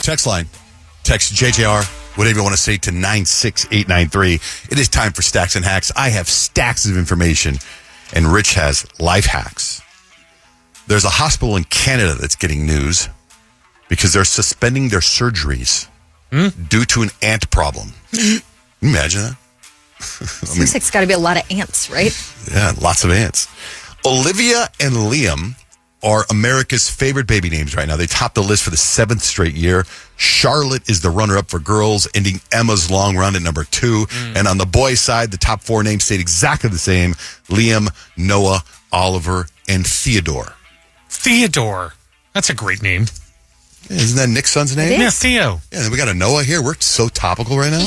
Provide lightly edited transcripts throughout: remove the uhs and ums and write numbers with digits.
text line. Text JJR, whatever you want to say, to 96893. It is time for Stacks and Hacks. I have stacks of information, and Rich has life hacks. There's a hospital in Canada that's getting news because they're suspending their surgeries due to an ant problem. Can you imagine that? Seems like it's got to be a lot of ants, right? Yeah, lots of ants. Olivia and Liam are America's favorite baby names right now. They top the list for the 7th straight year. Charlotte is the runner-up for girls, ending Emma's long run at number 2. And on the boys' side, the top 4 names stayed exactly the same. Liam, Noah, Oliver, and Theodore. Theodore. That's a great name. Yeah, isn't that Nick's son's name? Yeah, Theo. Yeah, then we got a Noah here. We're so topical right now.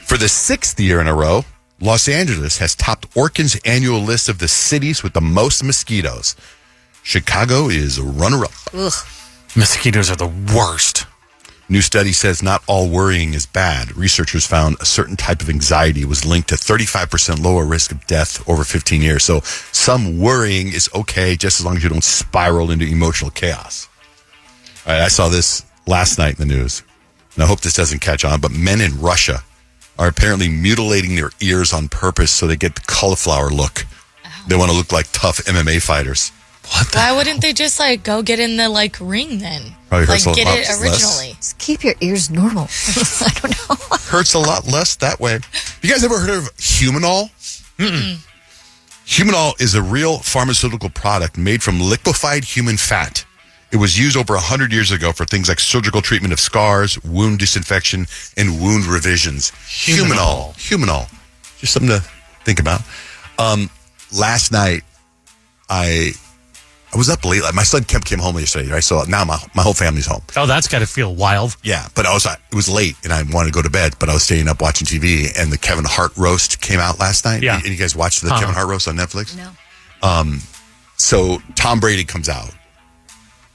For the 6th year in a row, Los Angeles has topped Orkin's annual list of the cities with the most mosquitoes. Chicago is a runner-up. Ugh. Mosquitoes are the worst. New study says not all worrying is bad. Researchers found a certain type of anxiety was linked to 35% lower risk of death over 15 years. So some worrying is okay just as long as you don't spiral into emotional chaos. All right, I saw this last night in the news, and I hope this doesn't catch on, but men in Russia are apparently mutilating their ears on purpose so they get the cauliflower look. Oh. They want to look like tough MMA fighters. Why wouldn't they just go get in the ring then? Probably hurts get it less. originally. Just keep your ears normal. I don't know. Hurts a lot less that way. You guys ever heard of Humanol? Mm-mm. Humanol is a real pharmaceutical product made from liquefied human fat. It was used over 100 years ago for things like surgical treatment of scars, wound disinfection, and wound revisions. Humanol. Just something to think about. Last night, I was up late. My son Kemp came home yesterday, right? So now my whole family's home. Oh, that's got to feel wild. Yeah, but it was late, and I wanted to go to bed, but I was staying up watching TV, and the Kevin Hart roast came out last night. Yeah. And you guys watched the Kevin Hart roast on Netflix? No. So Tom Brady comes out.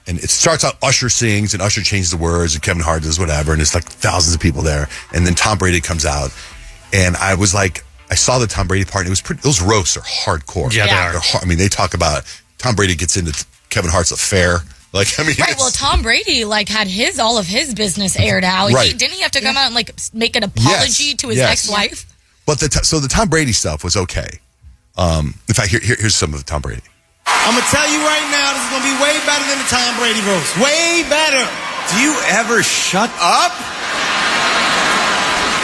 And it starts out, Usher sings, and Usher changes the words, and Kevin Hart does whatever, and it's like thousands of people there. And then Tom Brady comes out, and I was like, I saw the Tom Brady part, and those roasts are hardcore. Yeah, they are. They talk about, Tom Brady gets into Kevin Hart's affair. Right, well, Tom Brady had all of his business aired out. Right. Didn't he have to come out and make an apology to his ex-wife? But so the Tom Brady stuff was okay. In fact, here's some of the Tom Brady. I'm going to tell you right now, this is going to be way better than the Tom Brady roast. Way better. Do you ever shut up?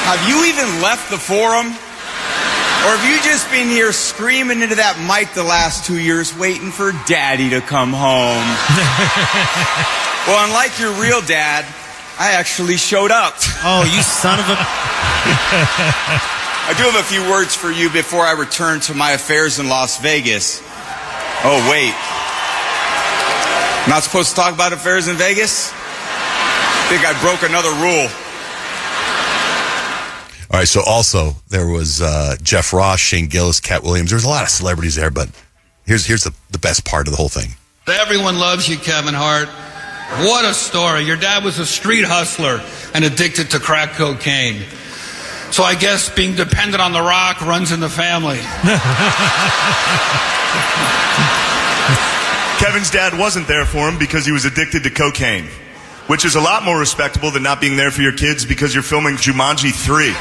Have you even left the forum? Or have you just been here screaming into that mic the last 2 years waiting for daddy to come home? Well, unlike your real dad, I actually showed up. Oh, you son of a... I do have a few words for you before I return to my affairs in Las Vegas. Oh, wait. Not supposed to talk about affairs in Vegas? Think I broke another rule. All right, so also there was Jeff Ross, Shane Gillis, Cat Williams. There was a lot of celebrities there, but here's the best part of the whole thing. Everyone loves you, Kevin Hart. What a story. Your dad was a street hustler and addicted to crack cocaine. So I guess being dependent on The Rock runs in the family. Kevin's dad wasn't there for him because he was addicted to cocaine, which is a lot more respectable than not being there for your kids because you're filming Jumanji 3.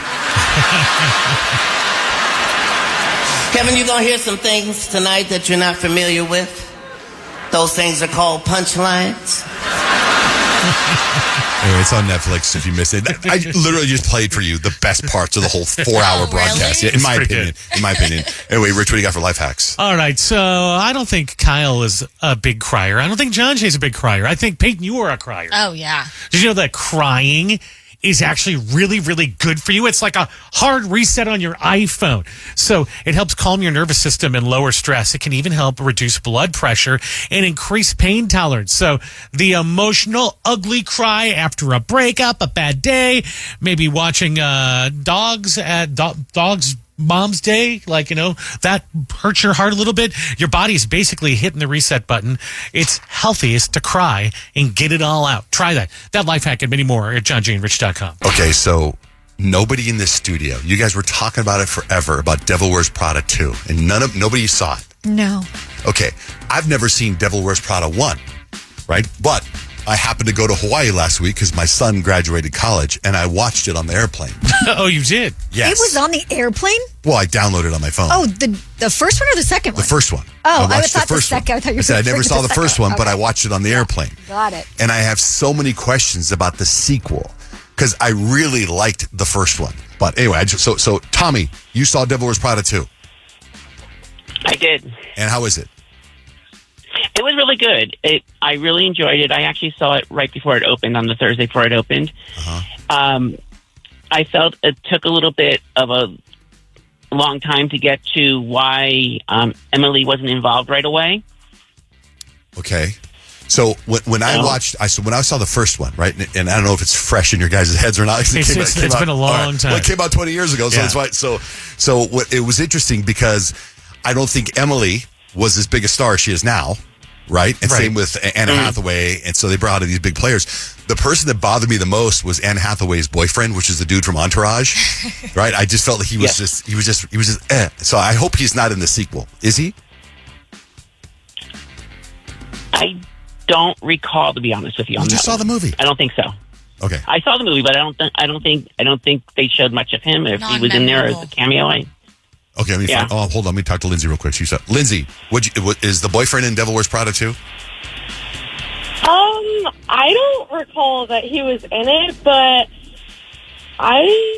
Kevin, you're going to hear some things tonight that you're not familiar with. Those things are called punchlines. Anyway, it's on Netflix if you missed it. I literally just played for you the best parts of the whole 4-hour broadcast. Really? Yeah, in my opinion. Anyway, Rich, what do you got for life hacks? All right, so I don't think Kyle is a big crier. I don't think Johnjay's a big crier. I think, Peyton, you are a crier. Oh, yeah. Did you know that crying is actually really, really good for you? It's like a hard reset on your iPhone. So it helps calm your nervous system and lower stress. It can even help reduce blood pressure and increase pain tolerance. So the emotional, ugly cry after a breakup, a bad day, maybe watching Dogs Mom's Day, that hurts your heart a little bit. Your body's basically hitting the reset button. It's healthiest to cry and get it all out. Try that. That life hack and many more at johnjayandrich.com. Okay, so nobody in this studio, you guys were talking about it forever, about Devil Wears Prada 2, and nobody saw it. No. Okay, I've never seen Devil Wears Prada 1, right? But I happened to go to Hawaii last week because my son graduated college, and I watched it on the airplane. Oh, you did? Yes. It was on the airplane? Well, I downloaded it on my phone. Oh, the first one or the second one? The first one. Oh, I watched thought the second. one. I thought you were said I never saw the first one, but Okay. I watched it on the airplane. Got it. And I have so many questions about the sequel because I really liked the first one. But anyway, so Tommy, you saw Devil Wears Prada too. I did. And how is it? It was really good. I really enjoyed it. I actually saw it right before it opened, on the Thursday before it opened. I felt it took a little bit of a long time to get to why Emily wasn't involved right away. Okay. So when I saw the first one, right, and I don't know if it's fresh in your guys' heads or not. It's been a long time. Well, it came out 20 years ago, so Yeah. it's fine. So it was interesting because I don't think Emily was as big a star as she is now, right? And same with Anna Hathaway, and so they brought in these big players. The person that bothered me the most was Anne Hathaway's boyfriend, which is the dude from Entourage, right? I just felt like he was just. So I hope he's not in the sequel. Is he? I don't recall, to be honest with you. You just saw the movie. I don't think so. Okay. I saw the movie, but I don't think they showed much of him. If he was in there as a cameo, Okay, let me find, hold on. Let me talk to Lindsay real quick. She said, Lindsay, is the boyfriend in Devil Wears Prada too? I don't recall that he was in it, but I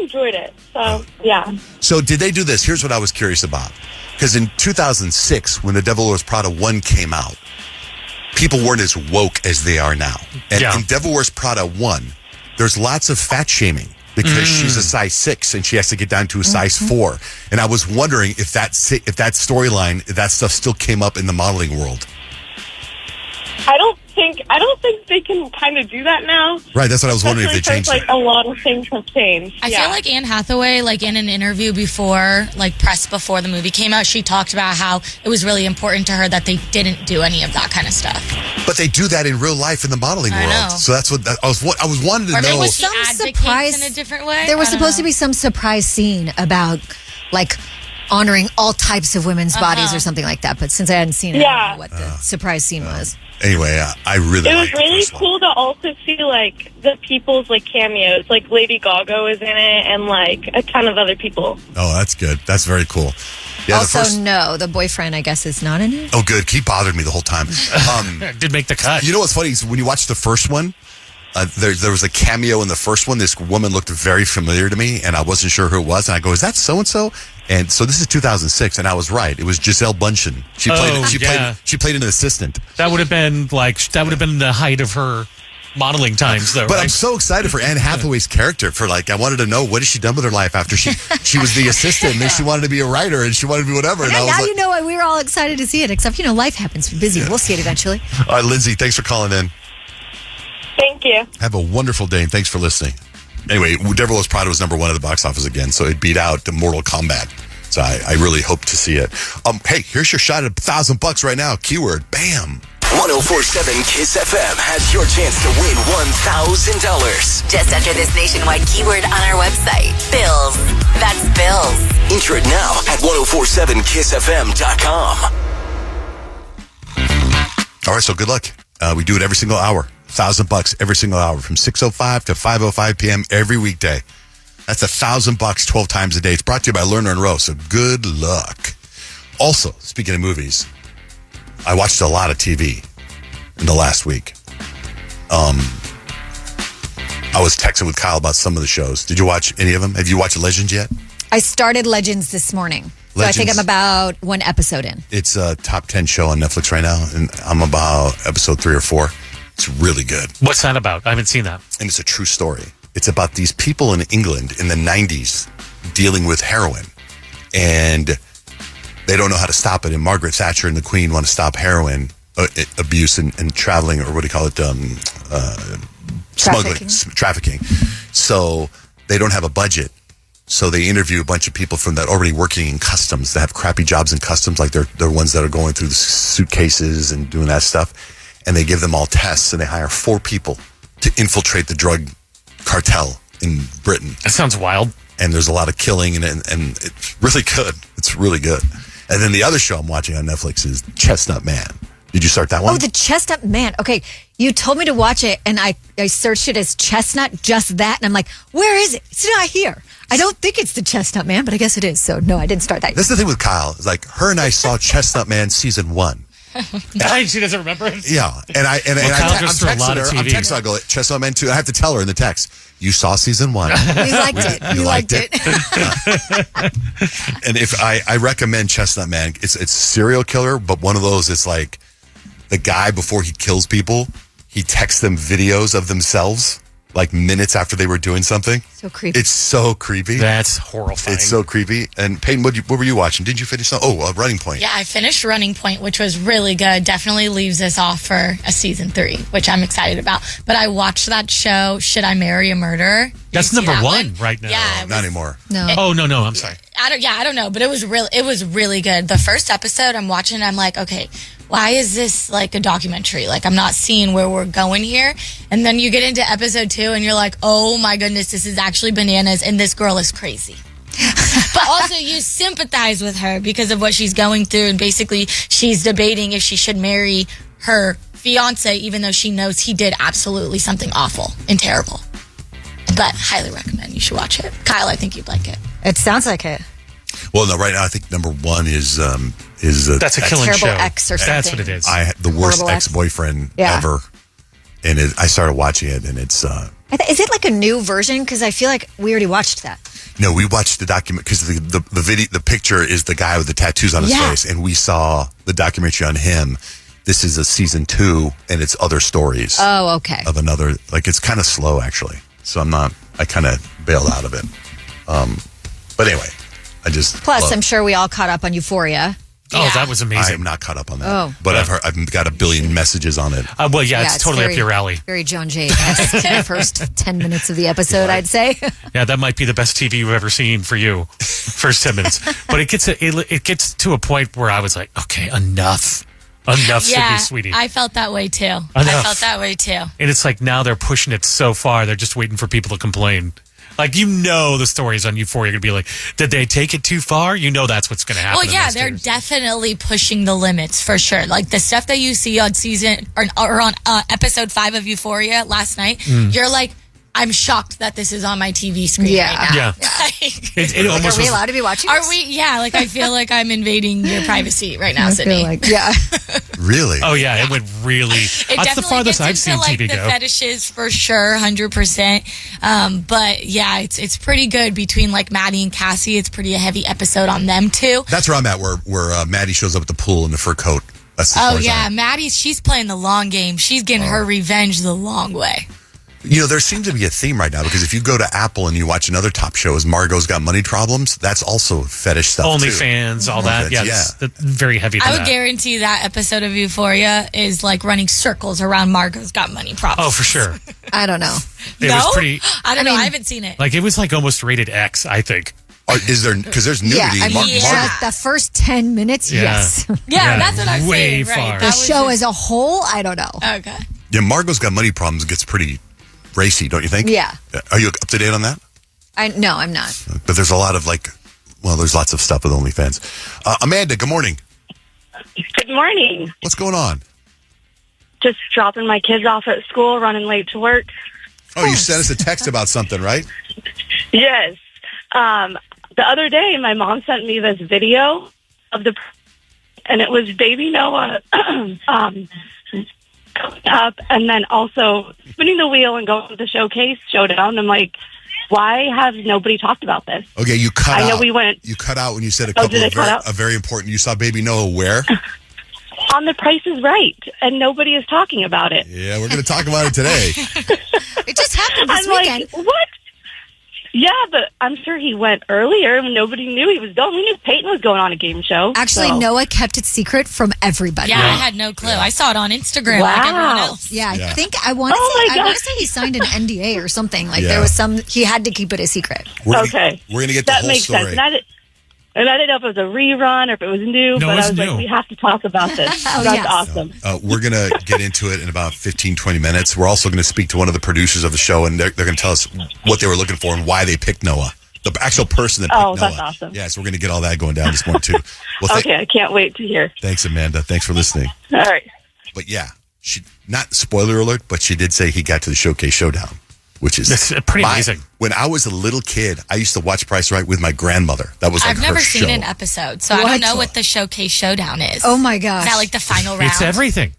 enjoyed it. So, yeah. So did they do this? Here's what I was curious about. Because in 2006, when the Devil Wears Prada 1 came out, people weren't as woke as they are now. And in Devil Wears Prada 1, there's lots of fat shaming. Because she's a size 6 and she has to get down to a size 4. And I was wondering if that storyline, that stuff still came up in the modeling world. I don't think they can kind of do that now. Right, that's what I was wondering if they changed it. A lot of things have changed. I feel like Anne Hathaway, like in an interview before, like press before the movie came out, she talked about how it was really important to her that they didn't do any of that kind of stuff. But they do that in real life in the modeling world. Know. So that's what I was wanting to know. There was some surprise in a different way. There was supposed to be some surprise scene about like honoring all types of women's bodies or something like that. But since I hadn't seen it, I don't know what the surprise scene was. Anyway, I really It was really cool to also see like the people's like cameos. Like Lady Gaga was in it, and like a ton of other people. Oh, that's good. That's very cool. Yeah, Also, no, the boyfriend, I guess, is not in it. Oh, good. He bothered me the whole time. Did make the cut. You know what's funny is when you watch the first one, there was a cameo in the first one. This woman looked very familiar to me, and I wasn't sure who it was. And I go, "Is that so and so?" And so this is 2006, and I was right. It was Giselle Bundchen. She played an assistant. That would have been the height of her modeling times, though. But right? I'm so excited for Anne Hathaway's character. I wanted to know what has she done with her life after she was the assistant, and then she wanted to be a writer, and she wanted to be whatever. And I was now like, you know why we were all excited to see it. Except life happens. We're busy. We'll see it eventually. all right, Lindsay, thanks for calling in. Thank you. Have a wonderful day, and thanks for listening. Anyway, Devil Wears Prada was number 1 at the box office again, so it beat out Mortal Kombat. So I really hope to see it. Hey, here's your shot at $1,000 right now. Keyword, bam. 104.7 KISS FM has your chance to win $1,000. Just enter this nationwide keyword on our website. Bills. That's bills. Enter it now at 104.7KISSFM.com. All right, so good luck. We do it every single hour. $1,000 every single hour from 6:05 to 5:05 p.m. every weekday. That's $1,000 12 times a day. It's brought to you by Lerner and Rowe, so good luck. Also, speaking of movies, I watched a lot of TV in the last week. I was texting with Kyle about some of the shows. Did you watch any of them? Have you watched Legends yet? I started Legends this morning. So I think I'm about 1 episode in. It's a top 10 show on Netflix right now, and I'm about episode 3 or 4. It's really good. What's that about? I haven't seen that. And it's a true story. It's about these people in England in the 90s dealing with heroin. And they don't know how to stop it. And Margaret Thatcher and the Queen want to stop heroin abuse and traveling, or what do you call it? Trafficking. So they don't have a budget. So they interview a bunch of people from that already working in customs that have crappy jobs in customs, like they're ones that are going through the suitcases and doing that stuff. And they give them all tests, and they hire 4 people to infiltrate the drug cartel in Britain. That sounds wild. And there's a lot of killing, and it's really good. It's really good. And then the other show I'm watching on Netflix is Chestnut Man. Did you start that one? Oh, the Chestnut Man. Okay, you told me to watch it, and I searched it as Chestnut, just that, and I'm like, where is it? It's not here. I don't think it's the Chestnut Man, but I guess it is. So, no, I didn't start that. That's the thing with Kyle. It's like, her and I saw Chestnut Man season 1. She doesn't remember it? Yeah. And I'm texting her. I'm texting her. I go, Chestnut Man 2. I have to tell her in the text, you saw season 1. You liked it. You liked it. And if I recommend Chestnut Man, it's a serial killer, but one of those, it's like the guy, before he kills people, he texts them videos of themselves, like minutes after they were doing something. So creepy. It's so creepy. That's horrifying. It's so creepy. And Peyton, what were you watching? Did you finish? Running Point. Yeah, I finished Running Point, which was really good. Definitely leaves us off for a season 3, which I'm excited about. But I watched that show, Should I Marry a Murderer? That's number 1 right now. Yeah, not anymore. No. No. I'm sorry. I don't know, but it was really good. The first episode I'm watching, I'm like, okay, why is this like a documentary? Like, I'm not seeing where we're going here. And then you get into episode 2 and you're like, oh my goodness, this is actually bananas and this girl is crazy. But also you sympathize with her because of what she's going through, and basically she's debating if she should marry her fiance even though she knows he did absolutely something awful and terrible. But highly recommend. You should watch it. Kyle, I think you'd like it. It sounds like it. Well, no, right now I think number 1 is that's a killing terrible show. Ex or something. That's what it is. I had the worst Horrible ex. ex-boyfriend Yeah. ever, and I started watching it, and it's Is it like a new version? Because I feel like we already watched that. no, we watched the document because the video, the picture is the guy with the tattoos on his face, and we saw the documentary on him. This is a season 2, and it's other stories. Oh, okay. Of another, like, it's kind of slow actually, so I kind of bailed out of it. But anyway, Plus, I'm sure we all caught up on Euphoria. Oh, that was amazing. I am not caught up on that. Oh. But I've got a billion messages on it. It's totally very, up your alley. Very Johnjay-esque in the first 10 minutes of the episode, I'd say. Yeah, that might be the best TV you've ever seen for you. First 10 minutes. But it gets to a point where I was like, okay, enough. Enough, Yeah, sweetie. I felt that way too. Enough. I felt that way too. And it's like now they're pushing it so far, they're just waiting for people to complain. Like, the stories on Euphoria are going to be like, did they take it too far? That's what's going to happen. Well, yeah, they're definitely pushing the limits for sure. Like the stuff that you see on on episode 5 of Euphoria last night, you're like, I'm shocked that this is on my TV screen right now. Yeah. Are we allowed to be watching this? Are we? Yeah, like I feel like I'm invading your privacy right now, Sydney. Really? Oh, yeah, it went really... That's the farthest I've seen like, TV the go. fetishes for sure, 100%. But yeah, it's pretty good between like Maddie and Cassie. It's pretty a heavy episode on them too. That's where I'm at, where Maddie shows up at the pool in the fur coat. That's as far as I'm at. Maddie, she's playing the long game. She's getting her revenge the long way. There seems to be a theme right now, because if you go to Apple and you watch another top show, is Margot's Got Money Problems, that's also fetish stuff. OnlyFans, all that. Yeah, it's very heavy. I would guarantee that episode of Euphoria is like running circles around Margot's Got Money Problems. Oh, for sure. I don't know. It was pretty... I don't know. I haven't seen it. Like, it was like almost rated X, I think. Is there, because there's nudity. The first 10 minutes, yes. Yeah, that's what I'm way saying. far. Right. The show as a whole, I don't know. Okay. Yeah, Margot's Got Money Problems gets pretty racy, don't you think? Yeah. Are you up to date on that? No, I'm not. But there's a lot of there's lots of stuff with OnlyFans. Amanda, good morning. Good morning. What's going on? Just dropping my kids off at school, running late to work. Oh, you sent us a text about something, right? Yes. The other day, my mom sent me this video of and it was baby Noah up and then also spinning the wheel and going to the showdown. I'm like, why has nobody talked about this? Okay, you cut out. I know we went. You cut out when you said a very important. You saw baby Noah where? On The Price is Right, and nobody is talking about it. Yeah, we're going to talk about it today. It just happened this weekend. Like, what? Yeah, but I'm sure he went earlier and nobody knew he was going. We knew Peyton was going on a game show. Actually, Noah kept it secret from everybody. Yeah, I had no clue. I saw it on Instagram like everyone else. Yeah, I think I want to say he signed an NDA or something. Like there was he had to keep it a secret. We're going to get the whole makes story. Sense. And I didn't know if it was a rerun or if it was new, but I was like, we have to talk about this. That's awesome. We're going to get into it in about 15, 20 minutes. We're also going to speak to one of the producers of the show, and they're going to tell us what they were looking for and why they picked Noah. The actual person that picked Noah. That's awesome. Yeah, so we're going to get all that going down this morning, too. Well, okay, I can't wait to hear. Thanks, Amanda. Thanks for listening. All right. But yeah, she not spoiler alert, but she did say he got to the Showcase Showdown, which is That's pretty amazing. When I was a little kid, I used to watch Price Right with my grandmother. That was like I've never her seen show. an episode, so I don't know what the Showcase Showdown is. Oh my gosh. Is that like the final round? It's everything.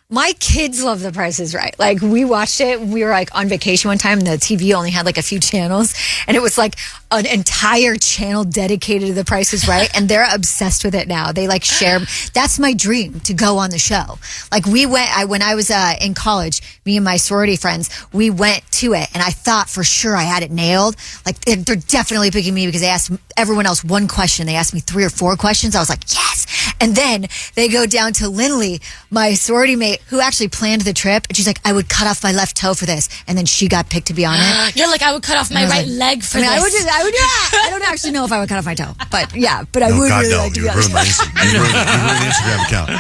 My kids love The Price is Right. Like, we watched it. We were like on vacation one time, and the TV only had like a few channels, and it was like an entire channel dedicated to The Price is Right, and they're obsessed with it now. They like share. That's my dream, to go on the show. Like, when I was in college, me and my sorority friends, we went to it, and I thought for sure I had it nailed. Like, they're definitely picking me because they asked everyone else one question. They asked me 3 or 4 questions. I was like, yes. And then they go down to Lindley, my sorority mate, who actually planned the trip, and she's like, I would cut off my left toe for this, and then she got picked to be on it. You're like, I would cut off my right leg for this. I don't actually know if I would cut off my toe, but yeah, but I would God, really no, like to you be on ruined it. you ruined the Instagram account.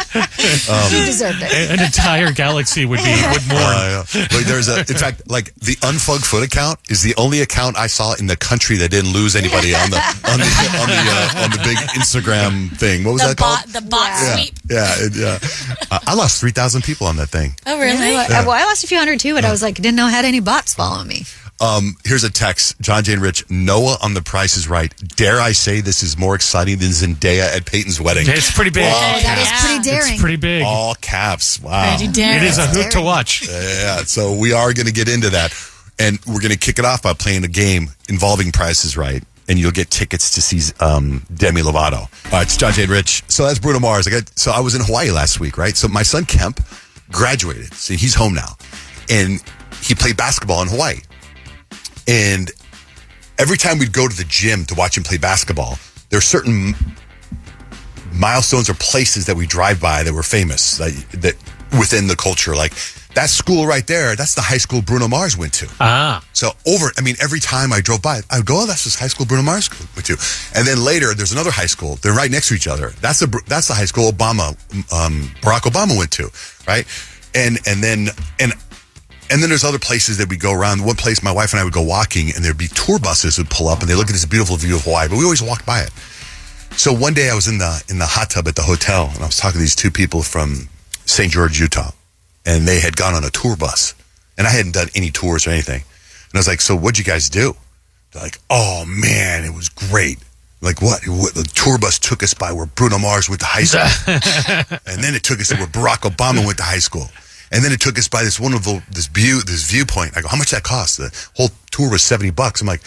She deserved it. An entire galaxy would mourn. But there's in fact, like the Unfug Foot account is the only account I saw in the country that didn't lose anybody on the big Instagram thing. What was that called? The bot sweep. Yeah. I lost 3,000 people on that thing. Oh, really? Yeah. Well, I lost a few hundred too, but I was like, didn't know I had any bots following me. Here's a text. Johnjay and Rich, Noah on The Price is Right. Dare I say this is more exciting than Zendaya at Peyton's wedding? It's pretty big. That is pretty daring. It's pretty big. All caps. Wow. Pretty daring. It is a hoot to watch. Yeah, so we are going to get into that. And we're going to kick it off by playing a game involving Price is Right. And you'll get tickets to see Demi Lovato. All right, it's Johnjay and Rich. So that's Bruno Mars. So I was in Hawaii last week, right? So my son Kemp graduated. So he's home now. And he played basketball in Hawaii. And every time we'd go to the gym to watch him play basketball, there are certain milestones or places that we drive by that were famous that within the culture. Like, that school right there, that's the high school Bruno Mars went to. So every time I drove by, I would go, oh, that's this high school Bruno Mars went to. And then later, there's another high school. They're right next to each other. That's the high school Barack Obama went to, right? And then there's other places that we go around. One place, my wife and I would go walking, and there'd be tour buses would pull up, and they look at this beautiful view of Hawaii, but we always walked by it. So one day I was in the hot tub at the hotel, and I was talking to these 2 people from St. George, Utah, and they had gone on a tour bus, and I hadn't done any tours or anything. And I was like, so what'd you guys do? They're like, oh man, it was great. Like, what? The tour bus took us by where Bruno Mars went to high school. And then it took us to where Barack Obama went to high school. And then it took us by this viewpoint. I go, how much that cost? The whole tour was $70. I'm like,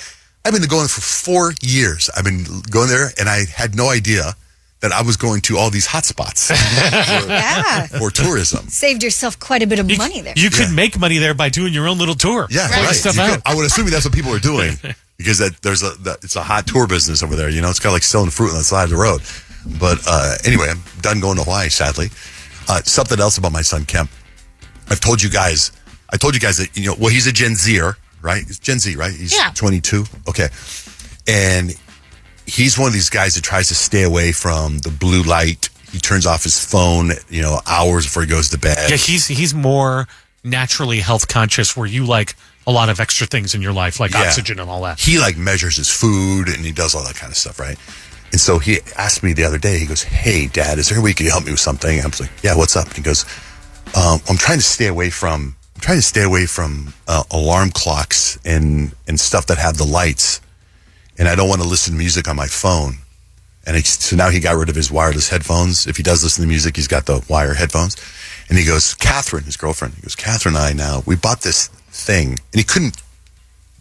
I've been going for 4 years. I've been going there, and I had no idea that I was going to all these hot spots for tourism. Saved yourself quite a bit of money there. You could make money there by doing your own little tour. Yeah, Right. right. Stuff out. I would assume that's what people are doing because it's a hot tour business over there. You know, it's kind of like selling fruit on the side of the road. But anyway, I'm done going to Hawaii, sadly. Something else about my son, Kemp. I told you guys that, he's a Gen Zer, right? He's Gen Z, right? He's 22. Okay. And he's one of these guys that tries to stay away from the blue light. He turns off his phone, hours before he goes to bed. Yeah, he's more naturally health conscious, where you like a lot of extra things in your life, like oxygen and all that. He measures his food and he does all that kind of stuff, right? And so he asked me the other day, he goes, hey, Dad, is there a way you can help me with something? I was like, yeah, what's up? And he goes, I'm trying to stay away from alarm clocks and stuff that have the lights. And I don't want to listen to music on my phone. And so now he got rid of his wireless headphones. If he does listen to music, he's got the wire headphones. And he goes, Catherine, his girlfriend, he goes, Catherine and I now, we bought this thing. And he couldn't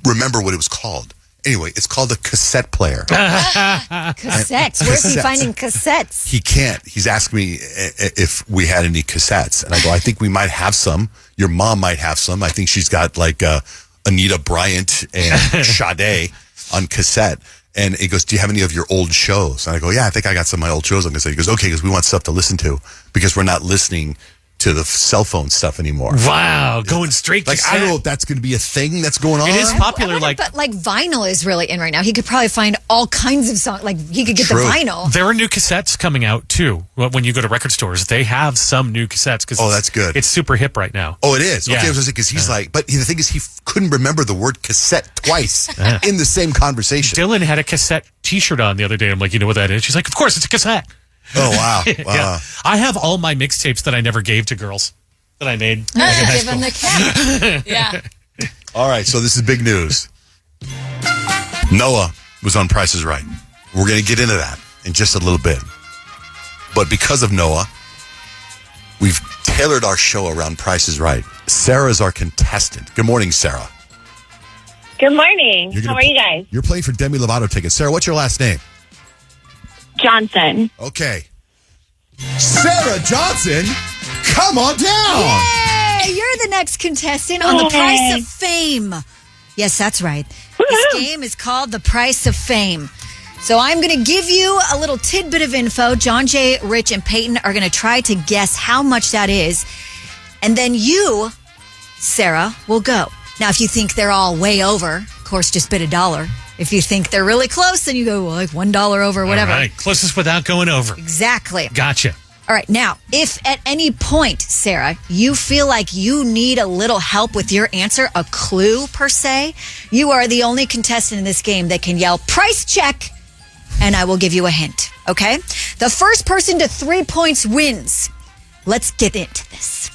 remember what it was called. Anyway, it's called a cassette player. Cassettes. Where's he finding cassettes? He can't. He's asked me if we had any cassettes. And I go, I think we might have some. Your mom might have some. I think she's got like Anita Bryant and Sade on cassette. And he goes, do you have any of your old shows? And I go, yeah, I think I got some of my old shows on cassette. He goes, okay, because we want stuff to listen to because we're not listening to the cell phone stuff anymore. Wow, going straight to I don't know if that's going to be a thing that's going on. It is popular. But vinyl is really in right now. He could probably find all kinds of songs. Like, he could get the vinyl. There are new cassettes coming out too. When you go to record stores, they have some new cassettes. That's good. It's super hip right now. Oh, it is. Yeah. Okay, I was because he's but the thing is, he couldn't remember the word cassette twice in the same conversation. Dylan had a cassette T-shirt on the other day. I'm like, you know what that is? She's like, of course, it's a cassette. Oh, wow. Yeah. I have all my mixtapes that I never gave to girls that I made. Give them the cat. Yeah. All right, so this is big news. Noah was on Price is Right. We're going to get into that in just a little bit. But because of Noah, we've tailored our show around Price is Right. Sarah's our contestant. Good morning, Sarah. Good morning. How are you guys? You're playing for Demi Lovato tickets. Sarah, what's your last name? Johnson. Okay. Sarah Johnson, come on down. Yay! You're the next contestant on The Price of Fame. Yes, that's right. This game is called The Price of Fame. So I'm going to give you a little tidbit of info. Johnjay, Rich, and Peyton are going to try to guess how much that is. And then you, Sarah, will go. Now, if you think they're all way over, of course, just bid $1. If you think they're really close, then you go like $1 over, whatever. All right. Closest without going over. Exactly. Gotcha. All right. Now, if at any point, Sarah, you feel like you need a little help with your answer, a clue per se, you are the only contestant in this game that can yell price check, and I will give you a hint. Okay? The first person to 3 points wins. Let's get into this.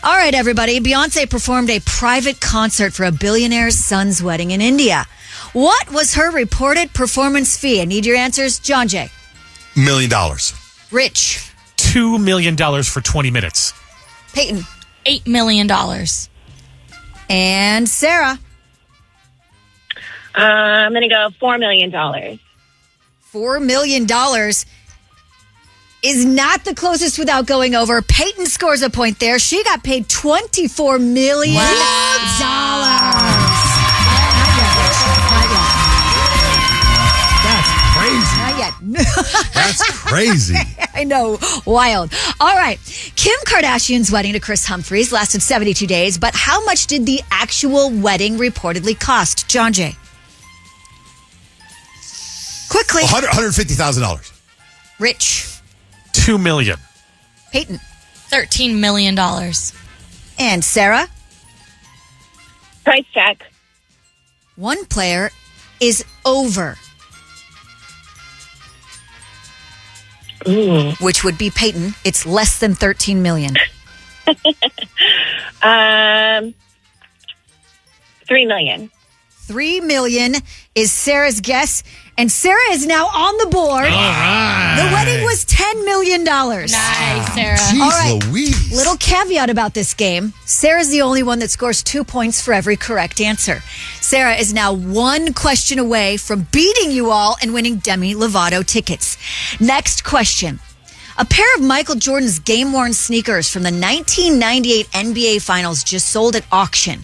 All right, everybody. Beyonce performed a private concert for a billionaire's son's wedding in India. What was her reported performance fee? I need your answers. Johnjay. $1 million. Rich. $2 million for 20 minutes. Peyton. $8 million. And Sarah. I'm going to go $4 million. $4 million is not the closest without going over. Peyton scores a point there. She got paid $24 million. Not yet. That's crazy. I know. Wild. All right. Kim Kardashian's wedding to Chris Humphries lasted 72 days, but how much did the actual wedding reportedly cost? Johnjay. Quickly. $150,000. Rich. $2 million. Peyton. $13 million. And Sarah. Price check. One player is over. Ooh. Which would be Peyton. It's less than $13 million. $3 million. $3 million is Sarah's guess, and Sarah is now on the board. All right. The wedding was $10 million. Nice, Sarah. Jeez All right. Louise. Little caveat about this game. Sarah's the only one that scores 2 points for every correct answer. Sarah is now one question away from beating you all and winning Demi Lovato tickets. Next question. A pair of Michael Jordan's game-worn sneakers from the 1998 NBA Finals just sold at auction.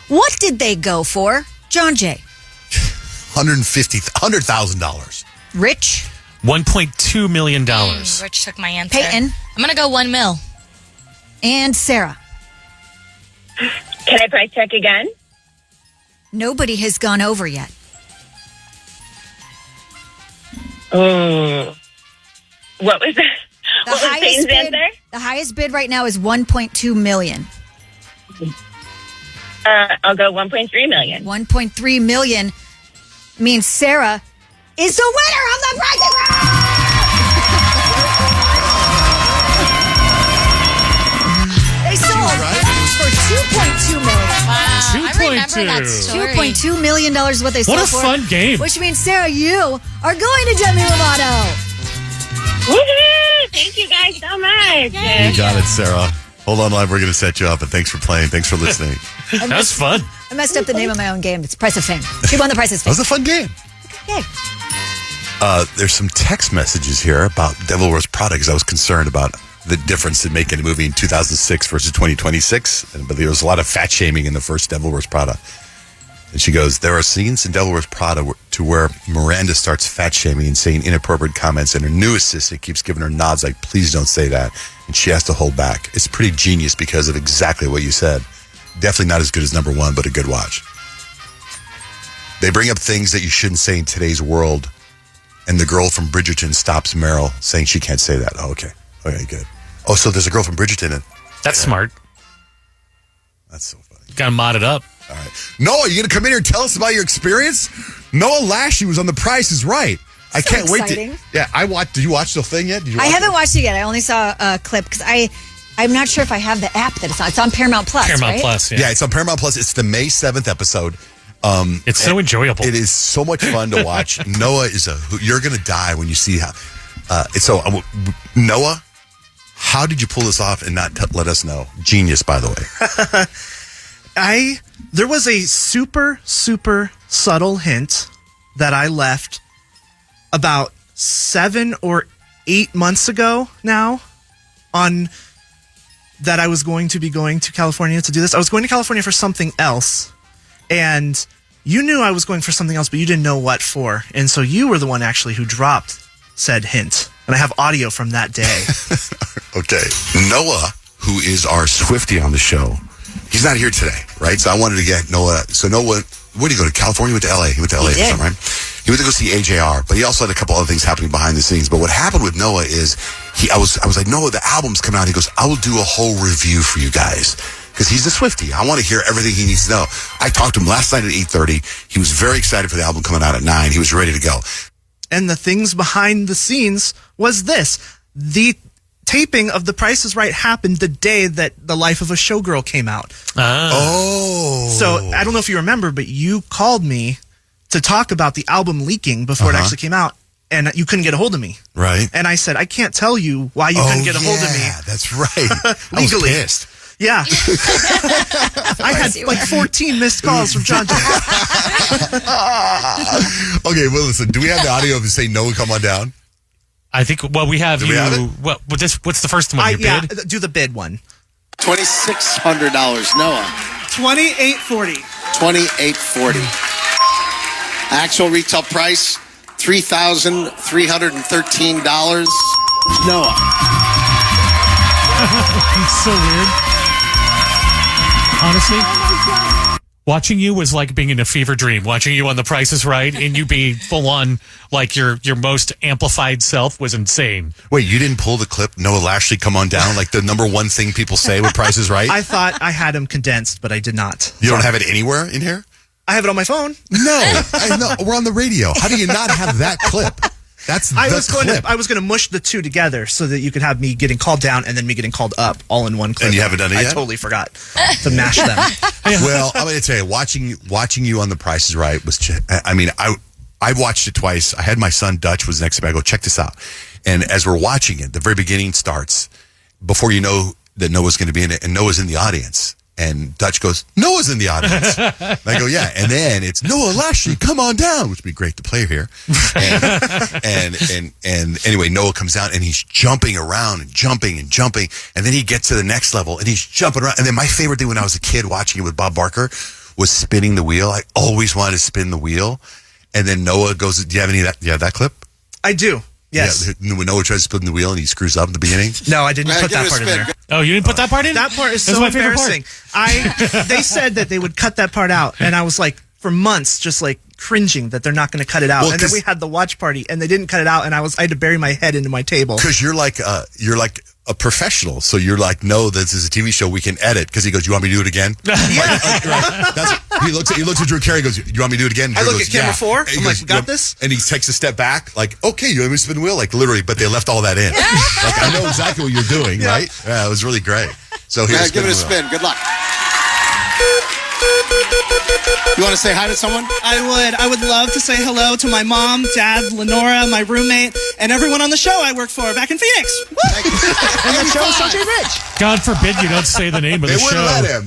What did they go for? Johnjay. $100,000. Rich. $1.2 million. Rich took my answer. Peyton. I'm going to go $1 million. And Sarah. Can I price check again? Nobody has gone over yet. What was that? What was Peyton's answer? The highest bid right now is $1.2 million. I'll go $1.3 million. $1.3 million means Sarah is the winner of the Price is Right. They sold for $2.2 million. Wow. I remember that 2.2. story. $2.2 million is what they sold What a for. fun game. Which means, Sarah, you are going to Demi Lovato. Woohoo! Thank you guys so much. You got it, Sarah. Hold on live. We're going to set you up, and thanks for playing. Thanks for listening. That was fun. I messed up the name of my own game. It's Price of Fame. She won the Price of That Fame. was a fun game. Yay. There's some text messages here about Devil Wears Prada because I was concerned about the difference in making a movie in 2006 versus 2026. But there was a lot of fat shaming in the first Devil Wears Prada. And she goes, there are scenes in Devil Wears Prada to where Miranda starts fat shaming and saying inappropriate comments, and her new assistant keeps giving her nods like, please don't say that. And she has to hold back. It's pretty genius because of exactly what you said. Definitely not as good as number one, but a good watch. They bring up things that you shouldn't say in today's world, and the girl from Bridgerton stops Meryl saying she can't say that. Oh, okay. Okay, good. Oh, so there's a girl from Bridgerton. That's smart. That's so funny. Got to mod it up. All right. Noah, you going to come in here and tell us about your experience? Noah Lashley was on The Price is Right. I can't wait exciting. Did you watch the thing yet? I haven't watched it yet. I only saw a clip because I'm not sure if I have the app that it's on. It's on Paramount Plus, right? Plus, Yeah, it's on Paramount Plus. It's the May 7th episode. It's so enjoyable. It is so much fun to watch. Noah you're going to die when you see how. Noah, how did you pull this off and not let us know? Genius, by the way. There was a super, super subtle hint that I left about 7 or 8 months ago now on that I was going to be going to California to do this. I was going to California for something else, and you knew I was going for something else, but you didn't know what for. And so you were the one actually who dropped said hint. And I have audio from that day. Okay. Noah, who is our Swiftie on the show, he's not here today, right? So I wanted to get Noah. So Noah, where did he go to? California? He went to LA. He went to LA this time, right? He went to go see AJR, but he also had a couple other things happening behind the scenes. But what happened with Noah is I was like, Noah, the album's coming out. He goes, I will do a whole review for you guys. Because he's a Swiftie. I want to hear everything he needs to know. I talked to him last night at 8:30. He was very excited for the album coming out at 9. He was ready to go. And the things behind the scenes was this. The taping of The Price is Right happened the day that The Life of a Showgirl came out. Oh. So I don't know if you remember, but you called me to talk about the album leaking before it actually came out, and you couldn't get a hold of me. Right. And I said, I can't tell you why you couldn't get a hold of me. Yeah, that's right. Legally. I was pissed. Yeah. I had like 14 missed calls from Johnjay. Okay, well, listen, do we have the audio of him saying, Noah, come on down? I think, we have Do you. we have it? What's the first one? Your bid? Do the bid one. $2,600, Noah. $2,840. $2,840. Actual retail price, $3,313. Noah. It's so weird. Honestly, watching you was like being in a fever dream. Watching you on The Price is Right and you being full on like your most amplified self was insane. Wait, you didn't pull the clip, Noah Lashley, come on down, like the number one thing people say with Price is Right? I thought I had him condensed, but I did not. You don't have it anywhere in here? I have it on my phone. No, we're on the radio. How do you not have that clip? That's the clip. I was going to mush the two together so that you could have me getting called down and then me getting called up all in one clip. And you haven't done it yet? I totally forgot to mash them. Well, I'm going to tell you, watching you on The Price is Right was, I watched it twice. I had my son Dutch was next to me. I go, check this out. And as we're watching it, the very beginning starts before you know that Noah's going to be in it, and Noah's in the audience. And Dutch goes, Noah's in the audience. And I go, yeah. And then it's Noah Lashley, come on down, which would be great to play here. And anyway, Noah comes down and he's jumping around and jumping and jumping. And then he gets to the next level and he's jumping around. And then my favorite thing when I was a kid watching it with Bob Barker was spinning the wheel. I always wanted to spin the wheel. And then Noah goes, do you have any of that? Do you have that clip? I do. Yes. Yeah, when Noah tries to spin the wheel and he screws up at the beginning. No, I didn't put that part in there. Oh, you didn't put that part in? That part is That's so my favorite part. embarrassing. They said that they would cut that part out, and I was like, for months, just like cringing that they're not going to cut it out. Well, and then we had the watch party, and they didn't cut it out, and I had to bury my head into my table. Because you're like a professional, so you're like, no, this is a TV show, we can edit. Because he goes, you want me to do it again? He looks at Drew Carey, goes, you want me to do it again? I Drew look goes, at camera 4. And he I'm goes, like, got this? And he takes a step back, like, okay, you want me to spin the wheel? Like, literally, but they left all that in. Like, I know exactly what you're doing, right? Yeah, it was really great. So here's give it a spin. Good luck. You want to say hi to someone? I would love to say hello to my mom, dad, Lenora, my roommate, and everyone on the show I work for back in Phoenix. And the show is Johnjay and Rich. God forbid you don't say the name of the show.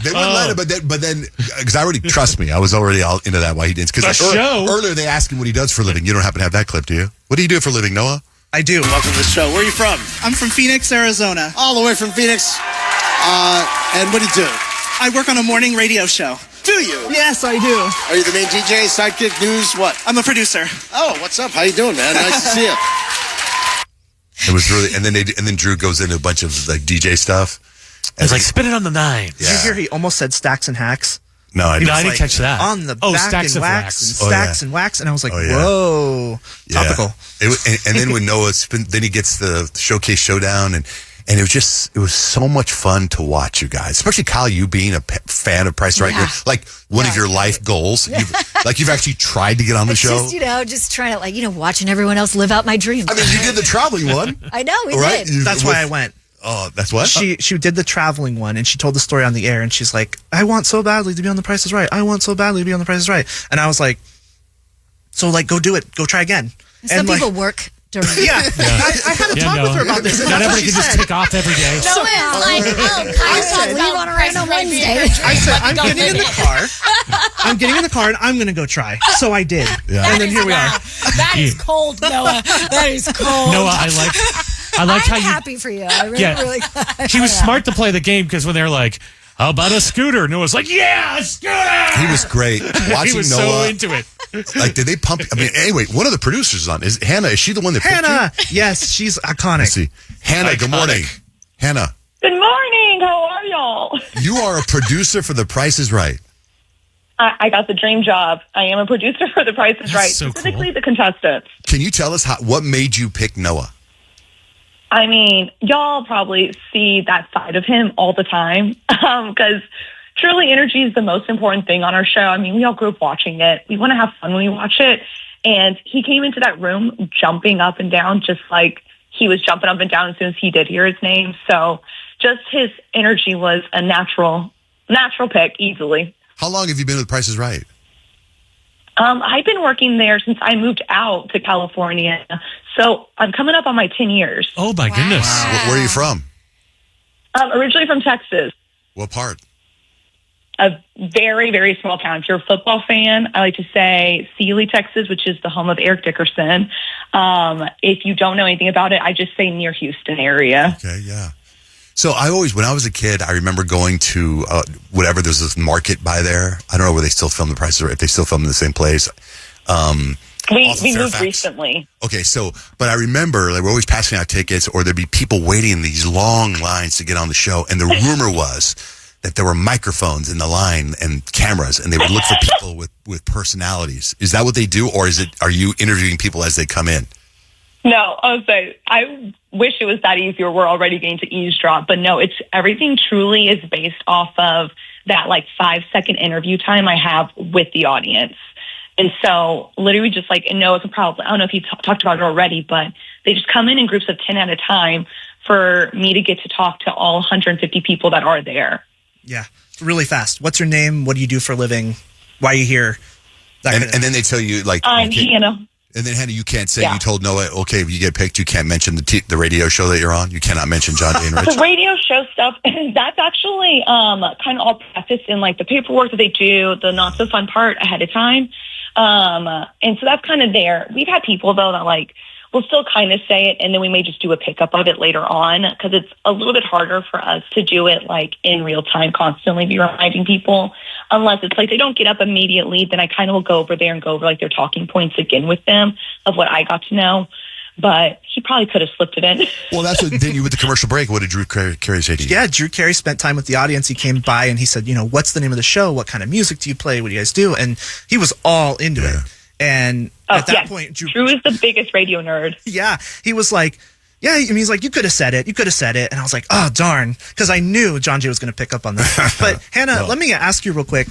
They wouldn't let him, but then, because I already, trust me, I was already all into that why he didn't. Because earlier they asked him what he does for a living. You don't happen to have that clip, do you? What do you do for a living, Noah? I do. Welcome to the show. Where are you from? I'm from Phoenix, Arizona. All the way from Phoenix. And what do you do? I work on a morning radio show. Do you? Yes, I do. Are you the main DJ, sidekick, news, what? I'm a producer. Oh, what's up? How you doing, man? Nice to see you. It was really, and then Drew goes into a bunch of like DJ stuff. It's like spin it on the 9. Did you hear he almost said stacks and hacks? No, I didn't catch that. On the back stacks and of wax and stacks and wax, and I was like, whoa, topical. And then when Noah then he gets the Showcase Showdown, and And it was so much fun to watch you guys, especially Kyle, you being a fan of Price Right. Yeah. Like one of your life goals. You've actually tried to get on the show. Just trying to watching everyone else live out my dreams. I mean, you did the traveling one. I know, we right? did. That's why I went. Oh, that's what? She did the traveling one, and she told the story on the air, and she's like, I want so badly to be on The Price is Right. I want so badly to be on The Price is Right. And I was like, so go do it. Go try again. Some people work during I had a talk with her about this. Not everybody can just take off every day. No, I said, leave on a random Wednesday. I said, I'm getting in the car, and I'm going to go try. So I did. Yeah. And then here we are. That is cold, Noah. That is cold. Noah, I like how I'm you. happy for you. I really glad. He was smart to play the game because when they're like, "How about a scooter?" Noah's like, "Yeah, a scooter." He was great. Watching he was Noah, so into it. Like, did they pump? I mean, anyway, one of the producers is on. Is Hannah? Is she the one that picked Hannah. Yes, she's iconic. Let's see. Hannah, good morning. Hannah, Good morning. How are y'all? you are a producer for The Price is Right. I got the dream job. I am a producer for The Price is Right, so specifically the contestants. Can you tell us what made you pick Noah? I mean, y'all probably see that side of him all the time because truly energy is the most important thing on our show. I mean, we all grew up watching it. We want to have fun when we watch it. And he came into that room jumping up and down just like he was jumping up and down as soon as he did hear his name. So just his energy was a natural pick easily. How long have you been with The Price is Right? I've been working there since I moved out to California. So I'm coming up on my 10 years. Oh, my goodness. Where are you from? Originally from Texas. What part? A very, very small town. If you're a football fan, I like to say Sealy, Texas, which is the home of Eric Dickerson. If you don't know anything about it, I just say near Houston area. Okay, yeah. So when I was a kid, I remember going to whatever, there's this market by there. I don't know where they still film The Price is Right, if they still film in the same place. We moved recently. Okay, but I remember we're always passing out tickets, or there'd be people waiting in these long lines to get on the show. And the rumor was that there were microphones in the line and cameras, and they would look for people with personalities. Is that what they do, or are you interviewing people as they come in? No, I would say I wish it was that easy or we're already getting to eavesdrop, but no, everything truly is based off of that 5-second interview time I have with the audience. And so literally just and Noah can probably, I don't know if he talked about it already, but they just come in groups of 10 at a time for me to get to talk to all 150 people that are there. Yeah, really fast. What's your name? What do you do for a living? Why are you here? And then they tell you I'm Hannah. And then Hannah, you can't say, you told Noah, okay, if you get picked, you can't mention the radio show that you're on. You cannot mention Johnjay and Rich. The radio show stuff, that's actually kind of all prefaced in the paperwork that they do, the not so fun part ahead of time. And so that's kind of there. We've had people though that will still kind of say it, and then we may just do a pickup of it later on because it's a little bit harder for us to do it in real time, constantly be reminding people. Unless it's they don't get up immediately, then I kind of will go over there and go over their talking points again with them of what I got to know. But he probably could have slipped it in. Well, that's what then you with the commercial break. What did Drew Carey say to you? Yeah, Drew Carey spent time with the audience. He came by and he said, what's the name of the show? What kind of music do you play? What do you guys do? And he was all into it. And at that point, Drew is the biggest radio nerd. Yeah, he was like, yeah, I mean, he's like, you could have said it. You could have said it. And I was like, oh, darn. Because I knew Johnjay was going to pick up on that. But Hannah, let me ask you real quick.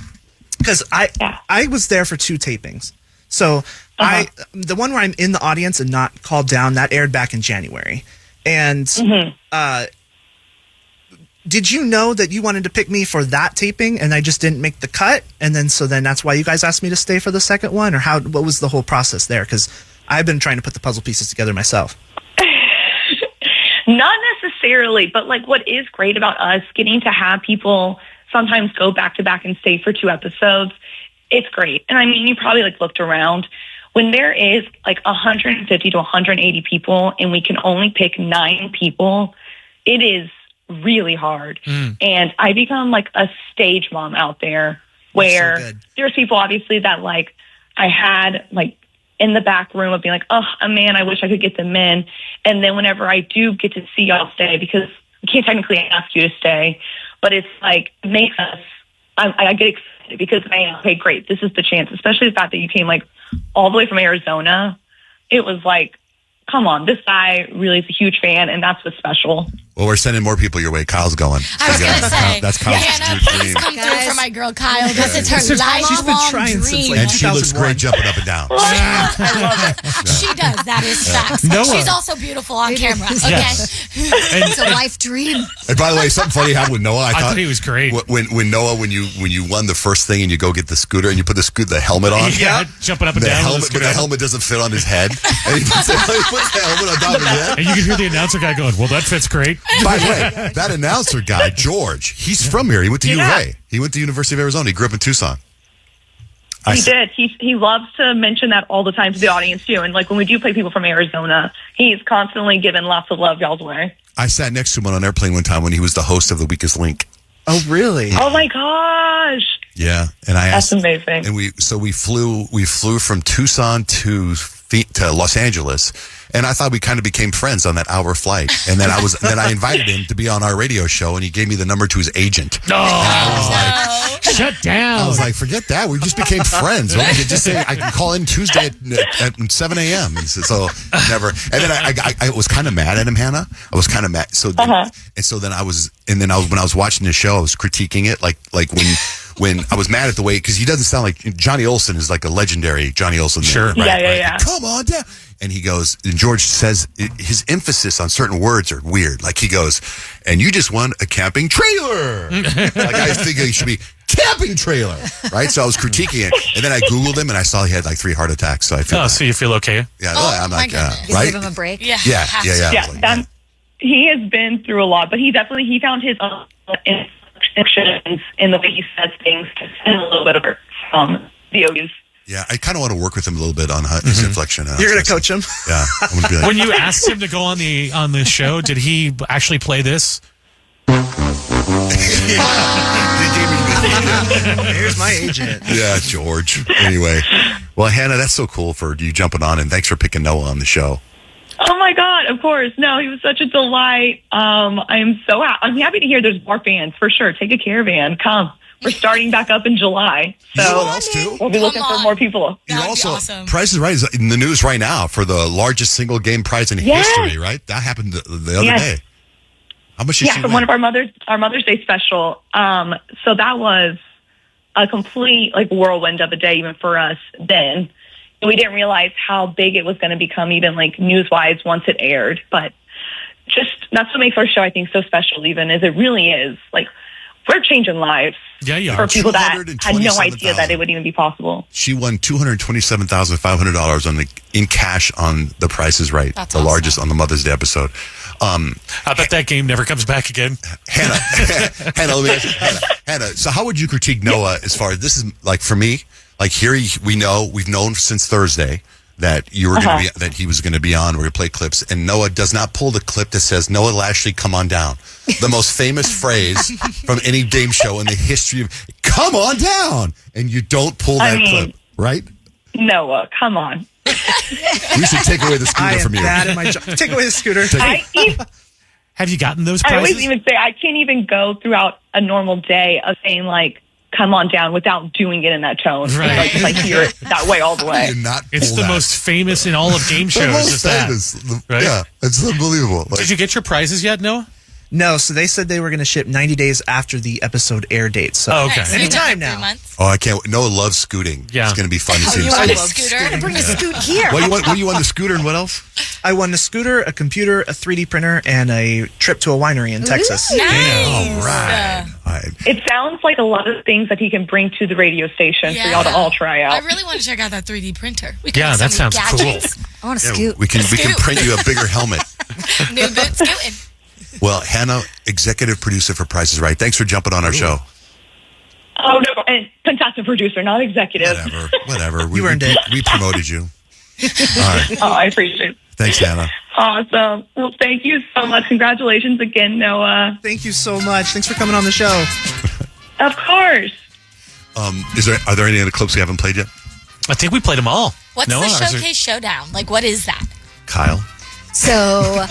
Because I was there for 2 tapings. So the one where I'm in the audience and not called down, that aired back in January. And did you know that you wanted to pick me for that taping and I just didn't make the cut? And then that's why you guys asked me to stay for the second one? Or what was the whole process there? Because I've been trying to put the puzzle pieces together myself. Not necessarily, but what is great about us getting to have people sometimes go back to back and stay for 2 episodes, it's great. And I mean, you probably looked around. When there is 150 to 180 people and we can only pick 9 people, it is really hard. And I become a stage mom out there where there's people obviously that I had in the back room of being oh man, I wish I could get them in. And then whenever I do get to see y'all stay, because we can't technically ask you to stay, but it's makes us, I get excited because okay, great, this is the chance, especially the fact that you came all the way from Arizona. It was come on, this guy really is a huge fan, and that's what's special. Well, we're sending more people your way. Kyle's going. I was going to say, that's Kyle's Hannah, please come through for my girl Kyle. This is her She's been lifelong trying since dream. like and she looks 2001. great jumping up and down. I love it. She does. That is facts. Noah. She's also beautiful on camera. Okay. Yes. It's a life dream. And by the way, something funny happened with Noah. I thought he was great. When Noah, when you won the first thing and you go get the scooter and you put the helmet on. Yeah, jumping up and The down. helmet, but the helmet doesn't fit on his head. And he puts the helmet on top of his head. And you can hear the announcer guy going, well, that fits great. By the way, that announcer guy, George, he's from here. He went to U of A. He went to the University of Arizona. He grew up in Tucson. He did. He loves to mention that all the time to the audience too. And like when we do play people from Arizona, he's constantly giving lots of love y'all's way. I sat next to him on an airplane one time when he was the host of The Weakest Link. Oh, really? Oh my gosh. Yeah, and I asked. That's amazing. And we flew from Tucson to Los Angeles, and I thought we kind of became friends on that hour flight. And then I invited him to be on our radio show, and he gave me the number to his agent. No, shut down. I was like, forget that. We just became friends. Well, just say I can call in Tuesday at 7 a.m. And so never. And then I was kind of mad at him, Hannah. I was kind of mad. So then, when I was watching the show, I was critiquing it, like when I was mad at the way, because he doesn't sound like Johnny Olsen is like a legendary Johnny Olsen. Sure. Right, Yeah. Come on down. And he goes, and George says his emphasis on certain words are weird. Like he goes, and you just won a camping trailer. Like I think it should be camping trailer, right? So I was critiquing it, and then I Googled him, and I saw he had like 3 heart attacks. So I feel so you feel okay? Yeah, I'm my like, goodness. right? Give him a break. Yeah. Yeah. Like, He has been through a lot, but he found his own inflections in the way he says things to send a little bit of the O's. Yeah, I kind of want to work with him a little bit on his inflection. You're going to coach him? Yeah. I'm gonna be like, When you asked him to go on the show, did he actually play this? Here's my agent. Yeah, George. Anyway, well, Hannah, that's so cool for you jumping on, and thanks for picking Noah on the show. Oh my God! Of course, no, he was such a delight. I'm happy to hear there's more fans for sure. Take a caravan, come. We're starting back up in July, so You know what else, too? we'll be looking for more people. You're also Price is Right is in the news right now for the largest single game prize in history. Right? That happened the other day. How much did she for win? one of our Mother's Day special. So that was a complete whirlwind of a day even for us then. And we didn't realize how big it was going to become even news-wise once it aired. But just that's what makes our show, I think, so special even, is it really is. We're changing lives for people that had no idea that it would even be possible. She won $227,500 in cash on The Price is Right, That's the awesome. largest on the Mother's Day episode. I bet that game never comes back again. Hannah, let me ask you, Hannah, so how would you critique Noah as far as this is for me? Here we've known since Thursday that you were going to be that he was going to be on. We're going to play clips, and Noah does not pull the clip that says Noah Lashley, come on down. The most famous phrase from any game show in the history of "come on down," and you don't pull that clip, right? Noah, come on. We should take away the scooter from you. Bad at my job. Take away the scooter. Have you gotten those I prizes? always even say I can't even go throughout a normal day of saying come on down without doing it in that tone. Right. Hear it that way all the way. It's the most famous in all of game shows. The most is that, famous. right? Yeah, it's unbelievable. Did you get your prizes yet, Noah? No, so they said they were going to ship 90 days after the episode air date. So okay. anytime now. Oh, I can't. Noah loves scooting. Yeah. It's going to be fun to see him. You want a scoot. scooter? Bring a scoot here. What you won the scooter and what else? I won a scooter, a computer, a 3D printer, and a trip to a winery in Texas. Nice. All right. It sounds like a lot of things that he can bring to the radio station for y'all to all try out. I really want to check out that 3D printer. We Yeah, have that so many sounds cool. gadgets. I want to scoot. We can print you a bigger helmet. New boot scooting. Well, Hannah, executive producer for Price is Right. Thanks for jumping on our show. Oh, no, and contestant producer, not executive. Whatever. You earned it. We promoted you. All right. Oh, I appreciate it. Thanks, Hannah. Awesome. Well, thank you so much. Congratulations again, Noah. Thank you so much. Thanks for coming on the show. Of course. Are there any other clips we haven't played yet? I think we played them all. What's Noah, the is there- Showcase Showdown? What is that? Kyle? So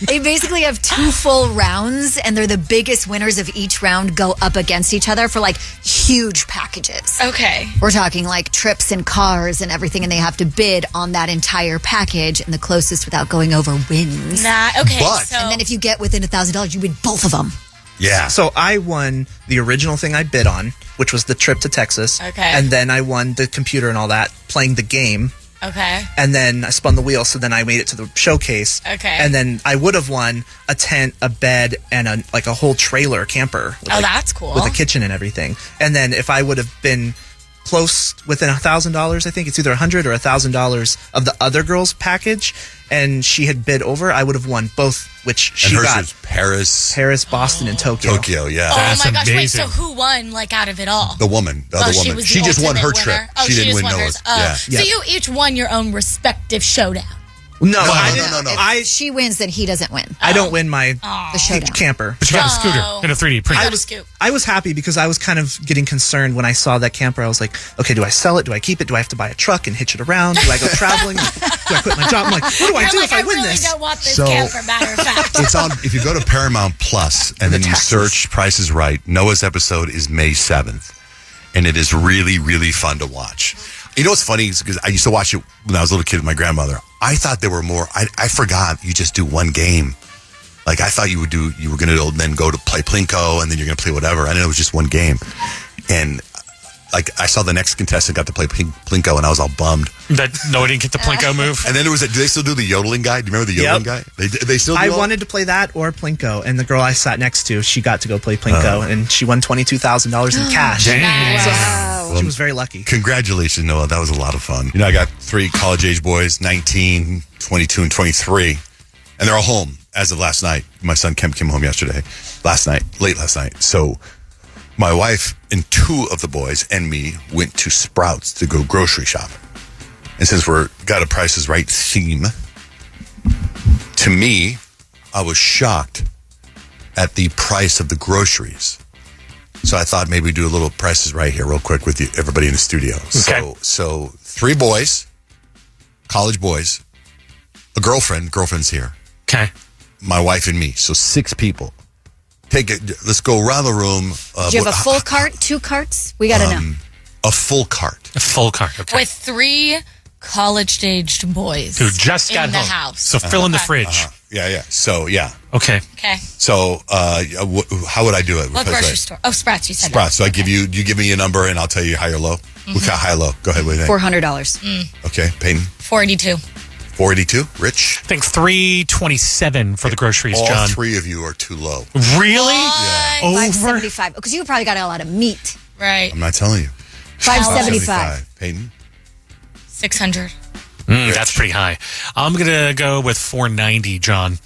they basically have 2 full rounds, and they're the biggest winners of each round go up against each other for like huge packages. Okay. We're talking like trips and cars and everything, and they have to bid on that entire package, and the closest without going over wins. Okay. And then if you get within $1,000, you win both of them. Yeah. So I won the original thing I bid on, which was the trip to Texas. Okay. And then I won the computer and all that, playing the game. Okay. And then I spun the wheel, so then I made it to the showcase. Okay. And then I would have won a tent, a bed, and a whole trailer camper. With that's cool. With a kitchen and everything. And then if I would have been close within $1,000, I think it's either $100 or $1,000 of the other girl's package, and she had bid over, I would have won both, which she and hers got. was Paris, Boston, and Tokyo. Tokyo, yeah. Oh my gosh! Wait, so who won? Like out of it all? The woman, the other woman. She just won her trip. Oh, she didn't win hers. Noah's. Oh. Yeah. So you each won your own respective showdown. No, If she wins, then he doesn't win. I don't win my The showdown. camper. But you got a scooter and a 3D printer. I was happy because I was kind of getting concerned when I saw that camper. I was like, okay, do I sell it? Do I keep it? Do I have to buy a truck and hitch it around? Do I go traveling? Do I quit my job? I'm like, what do I do if I win really this? don't want this So- camper, matter of fact. It's on. If you go to Paramount Plus and then you search Price is Right, Noah's episode is May 7th, and it is really, really fun to watch. You know what's funny is because I used to watch it when I was a little kid with my grandmother. I thought there were more. I forgot you just do one game. Like I thought you were going to then go to play Plinko and then you're going to play whatever. I didn't know it was just one game. And like I saw the next contestant got to play Plinko and I was all bummed. That no, I didn't get the Plinko move. And then there was do they still do the yodeling guy? Do you remember the yodeling guy? They still do I all- wanted to play that or Plinko, and the girl I sat next to, she got to go play Plinko, and she won $22,000 in cash. Dang. So she was very lucky. Congratulations, Noah. That was a lot of fun. You know, I got 3 college-age boys, 19, 22, and 23. And they're all home as of last night. My son Kemp came home late last night. So my wife and 2 of the boys and me went to Sprouts to go grocery shopping. And since we're got a Price is Right theme, to me, I was shocked at the price of the groceries. So I thought maybe we'd do a little Price is Right here real quick with you, everybody in the studio. Okay. So 3 boys, college boys, a girlfriend's here. Okay. My wife and me. So 6 people. Take it. Let's go around the room. Do you have a full cart, 2 carts? We got to know. A full cart. A full cart. Okay. With 3 college-aged boys Who just got in the home. house. So fill in the fridge. Yeah. So, yeah. Okay. Okay. So, how would I do it? What grocery store? Oh, Sprouts. You said Sprouts. So I give you me a number and I'll tell you high or low. What kind of high or low? Go ahead. What do you think? $400. Okay. Peyton? 482. 482. Rich? I think $327 for the groceries, All John. 3 of you are too low. Really? Yeah. Over? $575. Because you probably got a lot of meat. Right. I'm not telling you. $575. Peyton? 600. That's pretty high. I'm going to go with $490, John.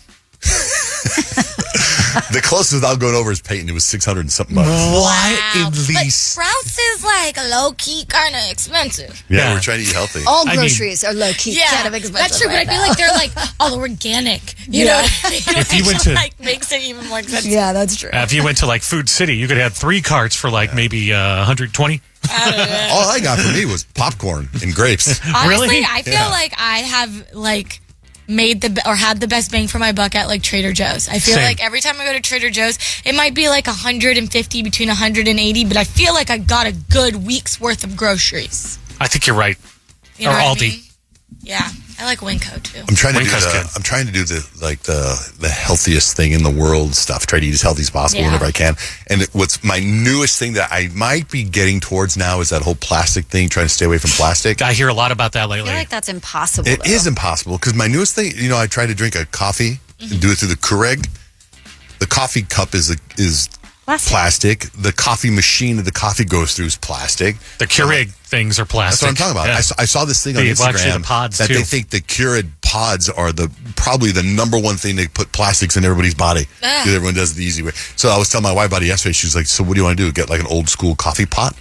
The closest without going over is Peyton. It was 600 and something bucks. What? At But least. Sprouts is like low-key kind of expensive. Yeah, we're trying to eat healthy. All groceries are low-key. Kind of expensive. That's true, right but I feel now. like they're like all organic. You know what I mean? If you went to- like makes it even more expensive. Yeah, that's true. If you went to like Food City, you could have 3 carts for like maybe 120. All I got for me was popcorn and grapes. Honestly, Really? I feel like I have like made had the best bang for my buck at like Trader Joe's. I feel Same. like every time I go to Trader Joe's, it might be like 150 between 180, but I feel like I got a good week's worth of groceries. I think you're right. You know or what Aldi. I mean? Yeah, I like Winco too. I'm trying to Winco's good. I'm trying to do the healthiest thing in the world stuff. Try to eat as healthy as possible whenever I can. And what's my newest thing that I might be getting towards now is that whole plastic thing. Trying to stay away from plastic. I hear a lot about that I lately. feel like that's impossible. It is impossible because my newest thing. You know, I try to drink a coffee and do it through the Keurig. The coffee cup is plastic. The coffee machine that the coffee goes through is plastic. The Keurig things are plastic. That's what I'm talking about. Yeah. I saw this thing on Well, actually, Instagram the pods, that too. they think the Keurig pods are probably the number one thing they put plastics in everybody's body. Because everyone does it the easy way. So I was telling my wife about it yesterday. She was like, "So what do you want to do? Get like an old school coffee pot?"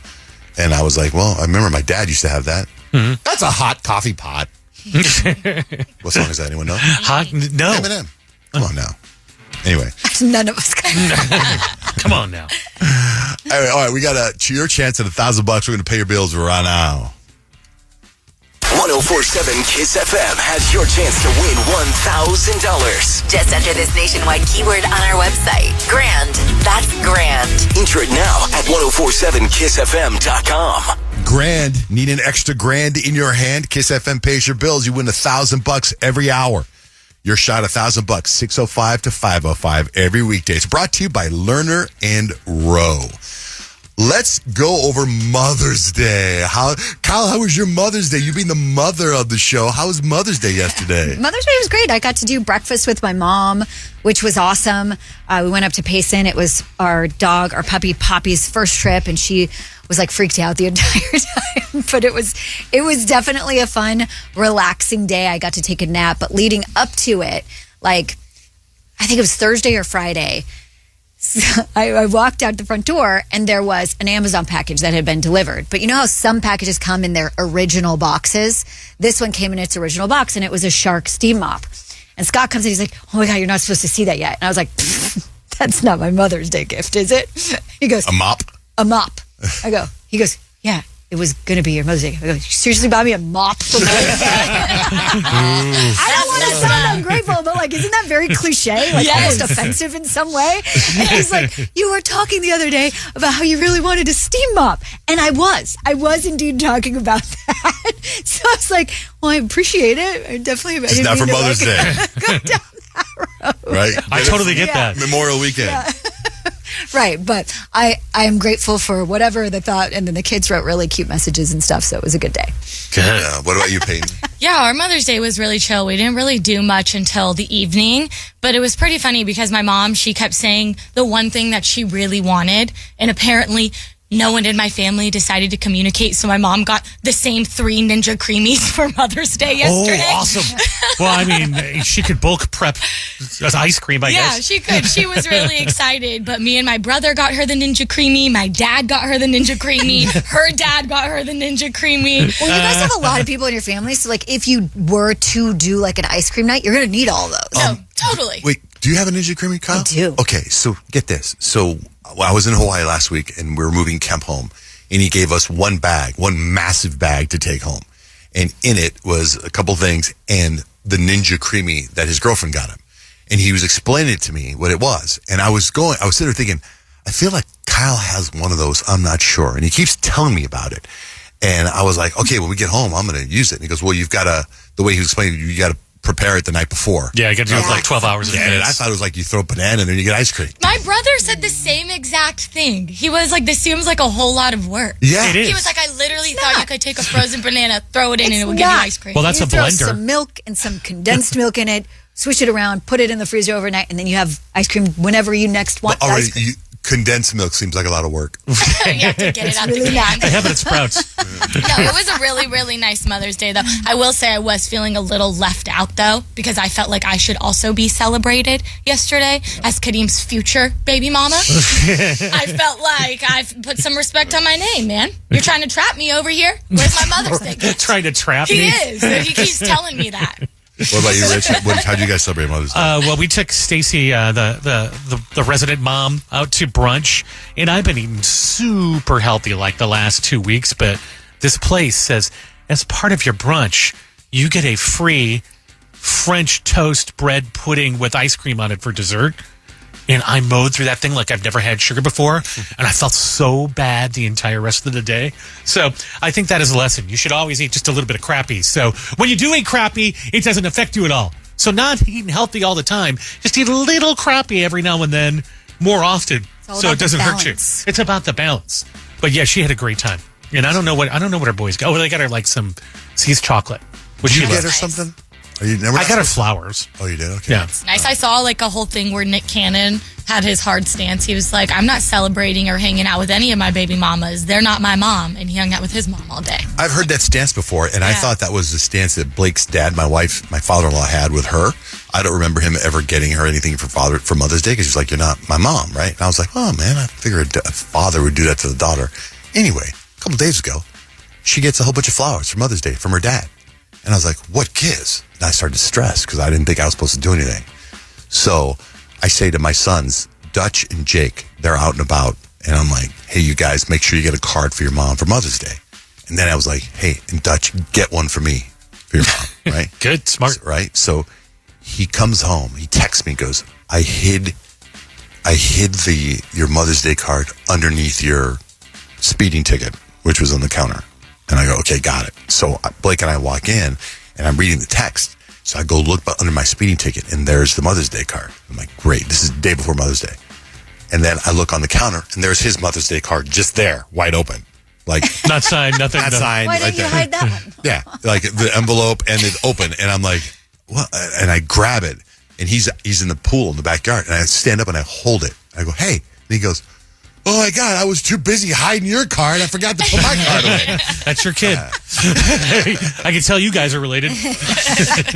And I was like, "Well, I remember my dad used to have that. Mm-hmm. That's a hot coffee pot." What song is that? Anyone know? Hot? No. Eminem. Come on now. Anyway. None of us got Come on now. All right, we got your chance at $1,000. We're going to pay your bills right now. Want 104.7 Kiss FM has your chance to win $1,000. Just enter this nationwide keyword on our website. Grand. That's grand. Enter it now at 1047kissfm.com. Grand. Need an extra grand in your hand? Kiss FM pays your bills. You win $1,000 every hour. Your shot, $1,000, 6:05 to 5:05 every weekday. It's brought to you by Lerner and Rowe. Let's go over Mother's Day. Kyle, how was your Mother's Day? You being the mother of the show. How was Mother's Day yesterday? Mother's Day was great. I got to do breakfast with my mom, which was awesome. We went up to Payson. It was our puppy Poppy's first trip, and she was like freaked out the entire time. But it was definitely a fun, relaxing day. I got to take a nap, but leading up to it, like I think it was Thursday or Friday, so I walked out the front door and there was an Amazon package that had been delivered. But you know how some packages come in their original boxes? This one came in its original box, and it was a Shark steam mop. And Scott comes in, he's like, "Oh my God, you're not supposed to see that yet." And I was like, "That's not my Mother's Day gift, is it?" He goes, "A mop?" "A mop." He goes, "Yeah, it was going to be your Mother's Day." I go, "You seriously bought me a mop for Mother's Day?" I don't want to sound ungrateful, but like, isn't that very cliche? Like almost offensive in some way? And he's like, "You were talking the other day about how you really wanted a steam mop." And I was indeed talking about that. So I was like, "Well, I appreciate it. I definitely." It's not for Mother's Day. Go down that road. Right? I totally get that. Memorial weekend. Yeah. Right, but I am grateful for whatever the thought, and then the kids wrote really cute messages and stuff, so it was a good day. Good. What about you, Peyton? Yeah, our Mother's Day was really chill. We didn't really do much until the evening, but it was pretty funny because my mom, she kept saying the one thing that she really wanted, and apparently no one in my family decided to communicate, so my mom got the same 3 Ninja Creamies for Mother's Day yesterday. Oh, awesome. Well, I mean, she could bulk prep as ice cream, I guess. Yeah, she could. She was really excited, but me and my brother got her the Ninja Creamy. My dad got her the Ninja Creamy. Her dad got her the Ninja Creamy. Well, you guys have a lot of people in your family, so like if you were to do like an ice cream night, you're going to need all those. No, totally. Wait, do you have a Ninja Creamy, Kyle? I do. Okay, so get this. So I was in Hawaii last week, and we were moving Kemp home, and he gave us one massive bag to take home. And in it was a couple things and the Ninja Creamy that his girlfriend got him. And he was explaining it to me what it was. And I was sitting there thinking, I feel like Kyle has one of those. I'm not sure. And he keeps telling me about it. And I was like, okay, when we get home, I'm going to use it. And he goes, well, you've got to, the way he was explaining it, you got to prepare it the night before. Yeah, you got to do it for like 12 hours. Yeah, and I thought it was like you throw a banana and then you get ice cream. My brother said the same exact thing. He was like, this seems like a whole lot of work. Yeah. It is. He was like, I literally thought you could take a frozen banana, throw it in, and it would give you ice cream. Well, that's you a throw blender. some milk and some condensed milk in it, swish it around, put it in the freezer overnight, and then you have ice cream whenever you next want Already, ice cream. condensed milk seems like a lot of work. You have to get it out really the can. They have it at Sprouts. No, it was a really, really nice Mother's Day, though. I will say I was feeling a little left out, though, because I felt like I should also be celebrated yesterday as Kadeem's future baby mama. I felt like I've put some respect on my name, man. You're trying to trap me over here? Where's my Mother's Day gift? Trying to trap He me? is. He keeps telling me that. What about you, Rich? How do you guys celebrate Mother's Day? Well, we took Stacy, the resident mom, out to brunch, and I've been eating super healthy like the last 2 weeks, but this place says, as part of your brunch, you get a free French toast bread pudding with ice cream on it for dessert. And I mowed through that thing like I've never had sugar before, and I felt so bad the entire rest of the day. So I think that is a lesson. You should always eat just a little bit of crappy. So when you do eat crappy, it doesn't affect you at all. So not eating healthy all the time, just eat a little crappy every now and then, more often, so it doesn't hurt you. It's about the balance. But yeah, she had a great time, and I don't know what our boys got. Oh, they got her like some See's chocolate. Would you get her something? I got her flowers. Oh, you did? Okay. Yeah. It's nice. I saw like a whole thing where Nick Cannon had his hard stance. He was like, I'm not celebrating or hanging out with any of my baby mamas. They're not my mom. And he hung out with his mom all day. I've heard that stance before, and I thought that was the stance that Blake's dad, my father-in-law, had with her. I don't remember him ever getting her anything for Mother's Day because he's like, you're not my mom, right? And I was like, oh, man, I figured a father would do that to the daughter. Anyway, a couple days ago, she gets a whole bunch of flowers for Mother's Day from her dad. And I was like, what gives? And I started to stress because I didn't think I was supposed to do anything. So I say to my sons, Dutch and Jake, they're out and about. And I'm like, hey, you guys, make sure you get a card for your mom for Mother's Day. And then I was like, hey, and Dutch, get one for me for your mom, right? Good, smart. Right? So he comes home. He texts me, goes, I hid your Mother's Day card underneath your speeding ticket, which was on the counter. And I go, okay, got it. So Blake and I walk in, and I'm reading the text. So I go look under my speeding ticket, and there's the Mother's Day card. I'm like, great, this is the day before Mother's Day. And then I look on the counter, and there's his Mother's Day card just there, wide open. Like not signed, nothing. Not signed. Why didn't you hide that one? Yeah, like the envelope and it's open, and I'm like, what? And I grab it, and he's in the pool in the backyard, and I stand up and I hold it. I go, hey, and he goes, oh my God, I was too busy hiding your card. I forgot to put my card away. That's your kid. I can tell you guys are related.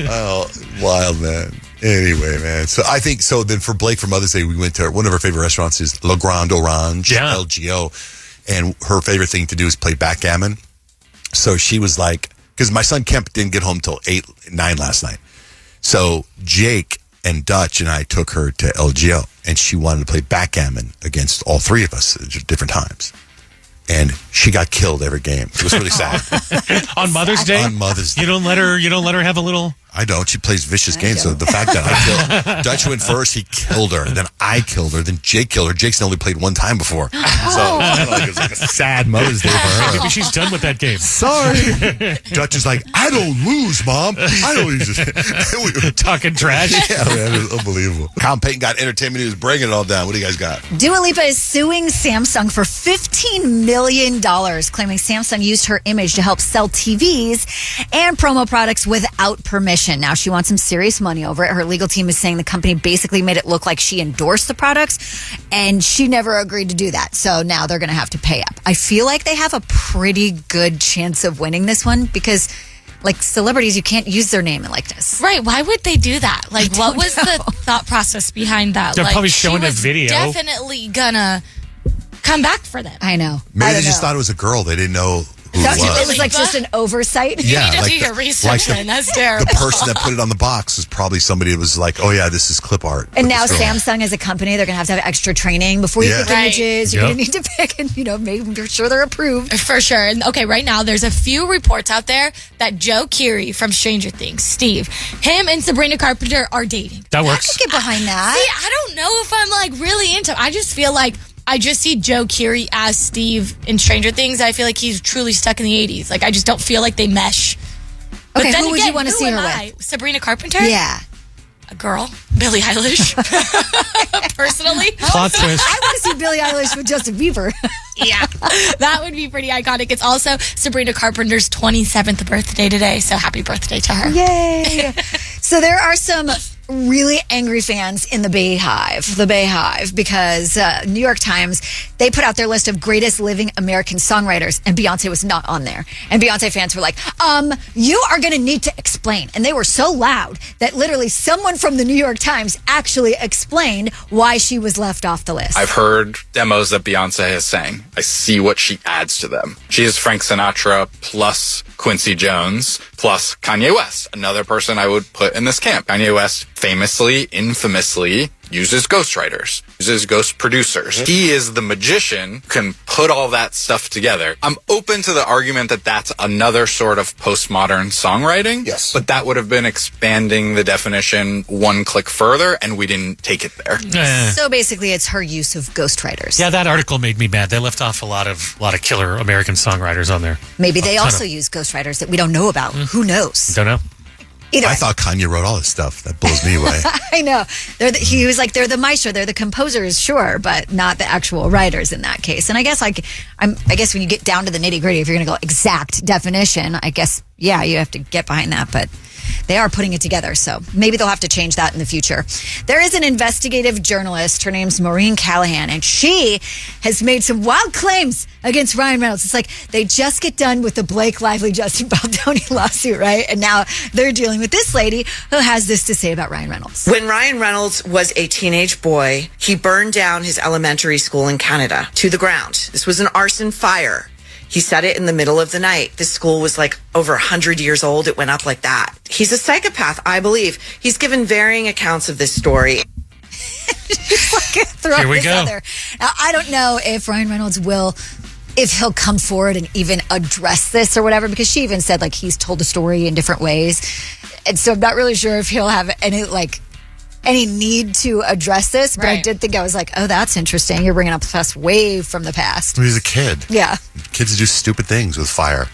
Oh, wild, man. Anyway, man. So I think, so then for Blake, for Mother's Day, we went to one of our favorite restaurants is Le Grand Orange, LGO. And her favorite thing to do is play backgammon. So she was like, because my son Kemp didn't get home till 9 last night. So Jake and Dutch and I took her to LGO, and she wanted to play backgammon against all three of us at different times. And she got killed every game. It was really sad. On Mother's Day? On Mother's Day. You don't let her have a little. I don't. She plays vicious games. So the fact that I killed Dutch went first, he killed her. Then I killed her. Then Jake killed her. Jake's only played one time before. So I don't know, it was like a sad Mother's Day for her. Maybe she's done with that game. Sorry. Dutch is like, I don't lose, Mom. I don't lose. Talking trash. Yeah, man, it was unbelievable. Colin Payton got entertainment news, breaking it all down. What do you guys got? Dua Lipa is suing Samsung for $15 million, claiming Samsung used her image to help sell TVs and promo products without permission. Now she wants some serious money over it. Her legal team is saying the company basically made it look like she endorsed the products, and she never agreed to do that. So now they're going to have to pay up. I feel like they have a pretty good chance of winning this one because, like, celebrities, you can't use their name and likeness. Right. Why would they do that? Like, what was the thought process behind that? They're like, probably showing she a was video. Definitely gonna come back for them. I know. Maybe they just thought it was a girl. They didn't know who it was. It was like just an oversight. Yeah, You need to like do your research then. That's terrible. The person that put it on the box is probably somebody that was like, oh yeah, this is clip art. And now Samsung as a company, they're going to have extra training before you pick Right. images. You're going to need to pick and, make sure they're approved. For sure. And okay, right now there's a few reports out there that Joe Keery from Stranger Things, Steve, him and Sabrina Carpenter are dating. That I works. could get behind that. See, I don't know if I'm like really into. I just feel like I just see Joe Keery as Steve in Stranger Things. I feel like he's truly stuck in the 80s. Like, I just don't feel like they mesh. Okay, then who would again, you want to who see her am with? I? Sabrina Carpenter? Yeah. A girl? Billie Eilish? Personally? Plot twist. I want to see Billie Eilish with Justin Bieber. Yeah. That would be pretty iconic. It's also Sabrina Carpenter's 27th birthday today, so happy birthday to her. Yay. So there are some really angry fans in the Bayhive, because New York Times, they put out their list of greatest living American songwriters, and Beyonce was not on there. And Beyonce fans were like, you are going to need to explain. And they were so loud that literally someone from the New York Times actually explained why she was left off the list. I've heard demos that Beyonce has sang. I see what she adds to them. She is Frank Sinatra plus Quincy Jones plus Kanye West, another person I would put in this camp. Kanye West famously, infamously uses ghostwriters, uses ghost producers. He is the magician who can put all that stuff together. I'm open to the argument that that's another sort of postmodern songwriting. Yes. But that would have been expanding the definition one click further, and we didn't take it there. So basically, it's her use of ghostwriters. Yeah, that article made me mad. They left off a lot of killer American songwriters on there. Maybe they also use ghostwriters that we don't know about. Who knows? Don't know. Either I way. thought Kanye wrote all this stuff. That blows me away. I know. He was like, they're the maestro, they're the composers, sure, but not the actual writers in that case. And I guess I guess when you get down to the nitty gritty, if you're going to go exact definition, I guess, yeah, you have to get behind that. But they are putting it together, so maybe they'll have to change that in the future. There is an investigative journalist. Her name's Maureen Callahan, and she has made some wild claims against Ryan Reynolds. It's like they just get done with the Blake Lively, Justin Baldoni lawsuit, right? And now they're dealing with this lady who has this to say about Ryan Reynolds. When Ryan Reynolds was a teenage boy, he burned down his elementary school in Canada to the ground. This was an arson fire. He said it in the middle of the night. This school was like over 100 years old. It went up like that. He's a psychopath, I believe. He's given varying accounts of this story. Here we go. Now, I don't know if Ryan Reynolds will if he'll come forward and even address this or whatever, because she even said like he's told the story in different ways. And so I'm not really sure if he'll have any need to address this, but I did think, I was like, oh, that's interesting. You're bringing up stuff way from the past. He's a kid. Yeah. Kids do stupid things with fire.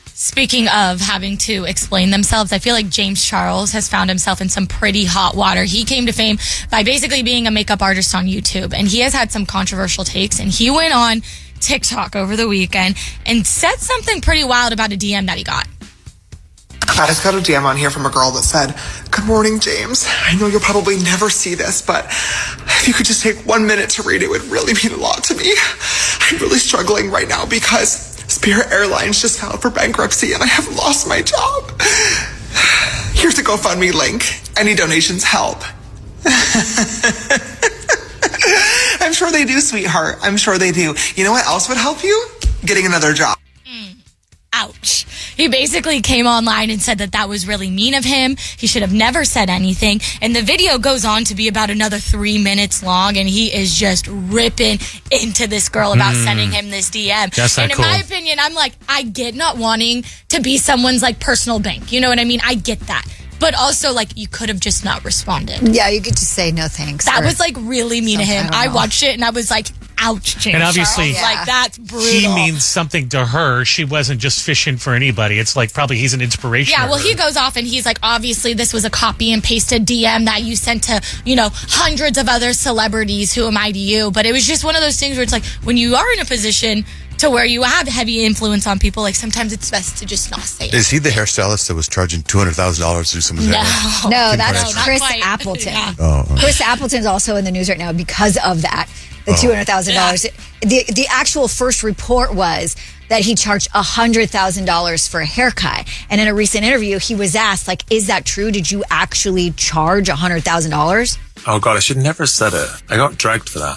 Speaking of having to explain themselves, I feel like James Charles has found himself in some pretty hot water. He came to fame by basically being a makeup artist on YouTube, and he has had some controversial takes, and he went on TikTok over the weekend and said something pretty wild about a DM that he got. I just got a DM on here from a girl that said, "Good morning, James. I know you'll probably never see this, but if you could just take 1 minute to read it, would really mean a lot to me. I'm really struggling right now because Spirit Airlines just filed for bankruptcy and I have lost my job. Here's a GoFundMe link. Any donations help." I'm sure they do, sweetheart. I'm sure they do. You know what else would help you? Getting another job. Ouch. He basically came online and said that was really mean of him. He should have never said anything. And the video goes on to be about another 3 minutes long, and he is just ripping into this girl about sending him this DM. That's not and in cool. my opinion, I'm like, I get not wanting to be someone's like personal bank. You know what I mean? I get that. But also, like, you could have just not responded. Yeah, you could just say no thanks. That was like really mean to him. I watched it and I was like, ouch, James And obviously, Charles. Like, that's brutal. he means something to her. She wasn't just fishing for anybody. It's like probably he's an inspiration. Yeah, to well, her. he goes off and he's like, obviously, this was a copy and pasted DM that you sent to, you know, hundreds of other celebrities. Who am I to you? But it was just one of those things where it's like, when you are in a position to where you have heavy influence on people, like sometimes it's best to just not say it. Is he the hairstylist that was charging $200,000 to do someone's hair? No, that's Kardashian. Chris Not quite. Appleton. Yeah. Oh. Chris Appleton's also in the news right now because of that. The $200,000. The actual first report was that he charged $100,000 for a haircut. And in a recent interview, he was asked, like, is that true? Did you actually charge $100,000? Oh God, I should never have said it. I got dragged for that.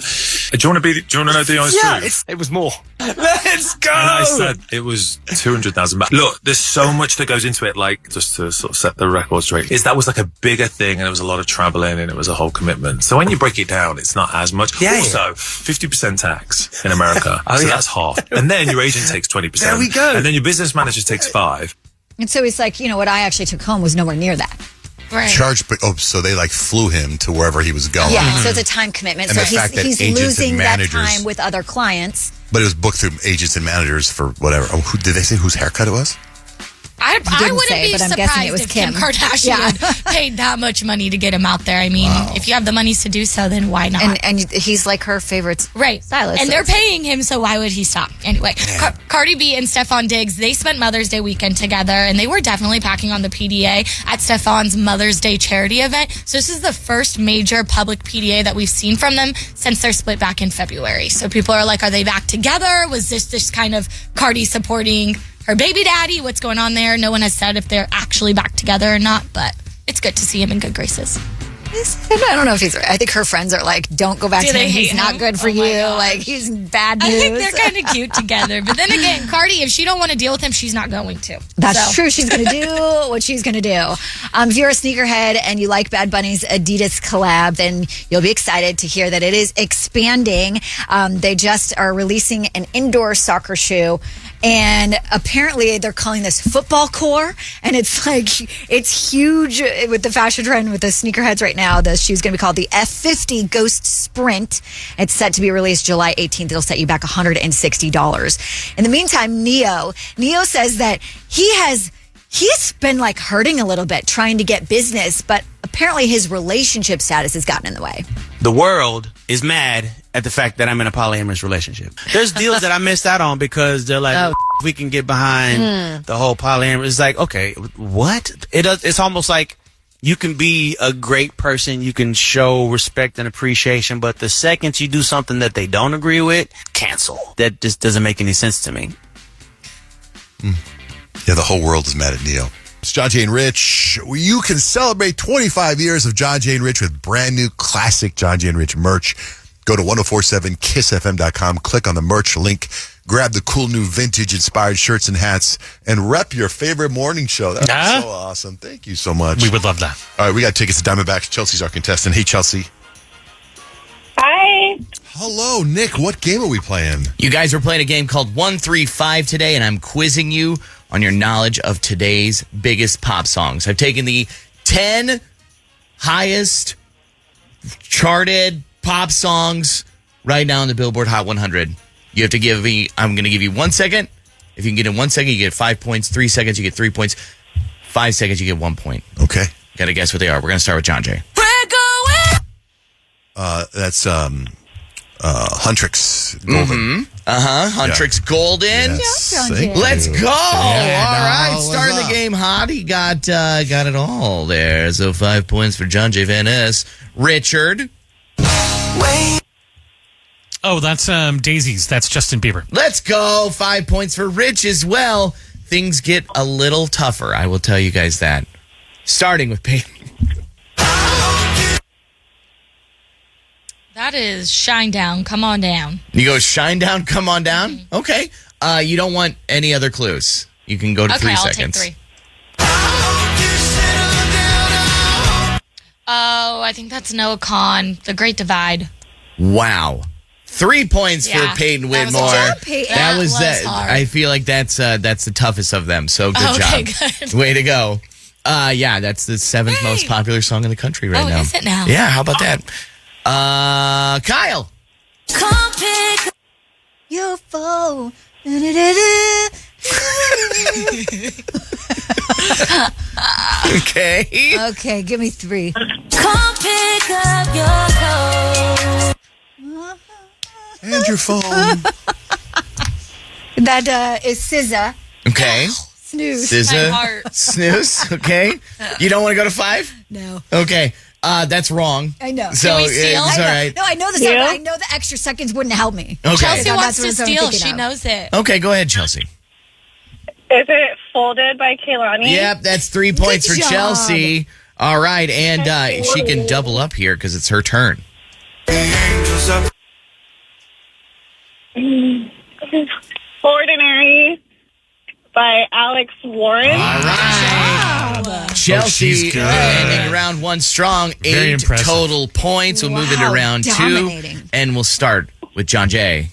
Do you want to know the honest truth? It was more. Let's go! And I said it was 200,000. But look, there's so much that goes into it, like, just to sort of set the record straight, is that was like a bigger thing and it was a lot of traveling and it was a whole commitment. So when you break it down, it's not as much. Yeah. Also, 50% tax in America. Oh, so yeah. that's half. And then your agent takes 20%. There we go. And then your business manager takes 5%. And so he's like, you know, what I actually took home was nowhere near that. Right. Charged, so they like flew him to wherever he was going. Yeah, so it's a time commitment. And So the fact that he's agents and losing that managers- time with other clients. But it was booked through agents and managers for whatever. Oh, did they say whose haircut it was? I didn't wouldn't say, be but I'm guessing surprised it was if Kim Kim. Kardashian Yeah. paid that much money to get him out there. I mean, if you have the monies to do so, then why not? And he's like her favorite stylist. And they're paying him, so why would he stop? Anyway, Cardi B and Stefan Diggs, they spent Mother's Day weekend together, and they were definitely packing on the PDA at Stefan's Mother's Day charity event. So this is the first major public PDA that we've seen from them since their split back in February. So people are like, are they back together? Was this just kind of Cardi supporting her baby daddy? What's going on there? No one has said if they're actually back together or not, but it's good to see him in good graces. I don't know if he's. I think her friends are like, "Don't go back Do to they him. He's hate not him? good for Oh my you. gosh. Like he's bad news." I think they're kind of cute together. But then again, Cardi, if she don't want to deal with him, she's not going to. That's So. true. She's going to do what she's going to do. If you're a sneakerhead and you like Bad Bunny's Adidas collab, then you'll be excited to hear that it is expanding. They just are releasing an indoor soccer shoe. And apparently they're calling this football core. And it's like, it's huge with the fashion trend with the sneakerheads right now. The shoe's going to be called the F50 Ghost Sprint. It's set to be released July 18th. It'll set you back $160. In the meantime, Neo says that he's been like hurting a little bit trying to get business, but apparently his relationship status has gotten in the way. The world is mad at the fact that I'm in a polyamorous relationship. There's deals that I missed out on because they're like, we can get behind the whole polyamorous. It's like, okay, what? It's almost like you can be a great person, you can show respect and appreciation, but the second you do something that they don't agree with, cancel. That just doesn't make any sense to me. Yeah, the whole world is mad at Neo. It's Johnjay and Rich. You can celebrate 25 years of Johnjay and Rich with brand new classic Johnjay and Rich merch. Go to 1047kissfm.com, click on the merch link, grab the cool new vintage-inspired shirts and hats, and rep your favorite morning show. That's so awesome. Thank you so much. We would love that. All right, we got tickets to Diamondbacks. Chelsea's our contestant. Hey, Chelsea. Hi. Hello, Nick. What game are we playing? You guys are playing a game called 135 today, and I'm quizzing you on your knowledge of today's biggest pop songs. I've taken the 10 highest charted pop songs right now on the Billboard Hot 100. You have to give me, I'm going to give you 1 second. If you can get in 1 second, you get 5 points. 3 seconds, you get 3 points. 5 seconds, you get 1 point. Okay. Got to guess what they are. We're going to start with Johnjay. That's Huntrix Golden. Huntrix Golden. Yes, thank Let's you. go. Yeah, All right. what's Starting the up? game hot. He got it all there. So 5 points for Johnjay Van Ness. Richard. Oh, that's Daisies. That's Justin Bieber. Let's go. 5 points for Rich as well. Things get a little tougher. I will tell you guys that. Starting with Peyton. That is Shine Down, Come On Down. You go Shine Down, Come On Down? Okay. You don't want any other clues. You can go to 3 seconds. Take 3. Oh, I think that's Noah Kahan, The Great Divide. Wow. 3 points Yeah, for Peyton that was Whitmore. hard. Peyton. That was That was that. hard. I feel like that's the toughest of them. So good Okay, job. good. Way to go. Yeah, that's the 7th most popular song in the country right now. Is it now? Yeah, how about that? Kyle. Come pick your phone. Okay. Okay, give me 3. Come pick up your clothes. And your phone. That is SZA. Okay. Snooze. SZA. Snooze. Okay. You don't want to go to 5? No. Okay. That's wrong. I know. So Can we steal? it's I know. all right. No, I know the song, but I know the extra seconds wouldn't help me. Okay. Chelsea That's wants what to I'm steal. thinking She of. knows it. Okay, go ahead, Chelsea. Is it Folded by Kehlani? Yep, that's 3 points for job. Chelsea. All right, and she can double up here because it's her turn. Ordinary by Alex Warren. All right. Chelsea she's good. ending round 1 strong. Very 8 impressive. total points. We'll move into Wow, round 2. dominating. And we'll start with Johnjay.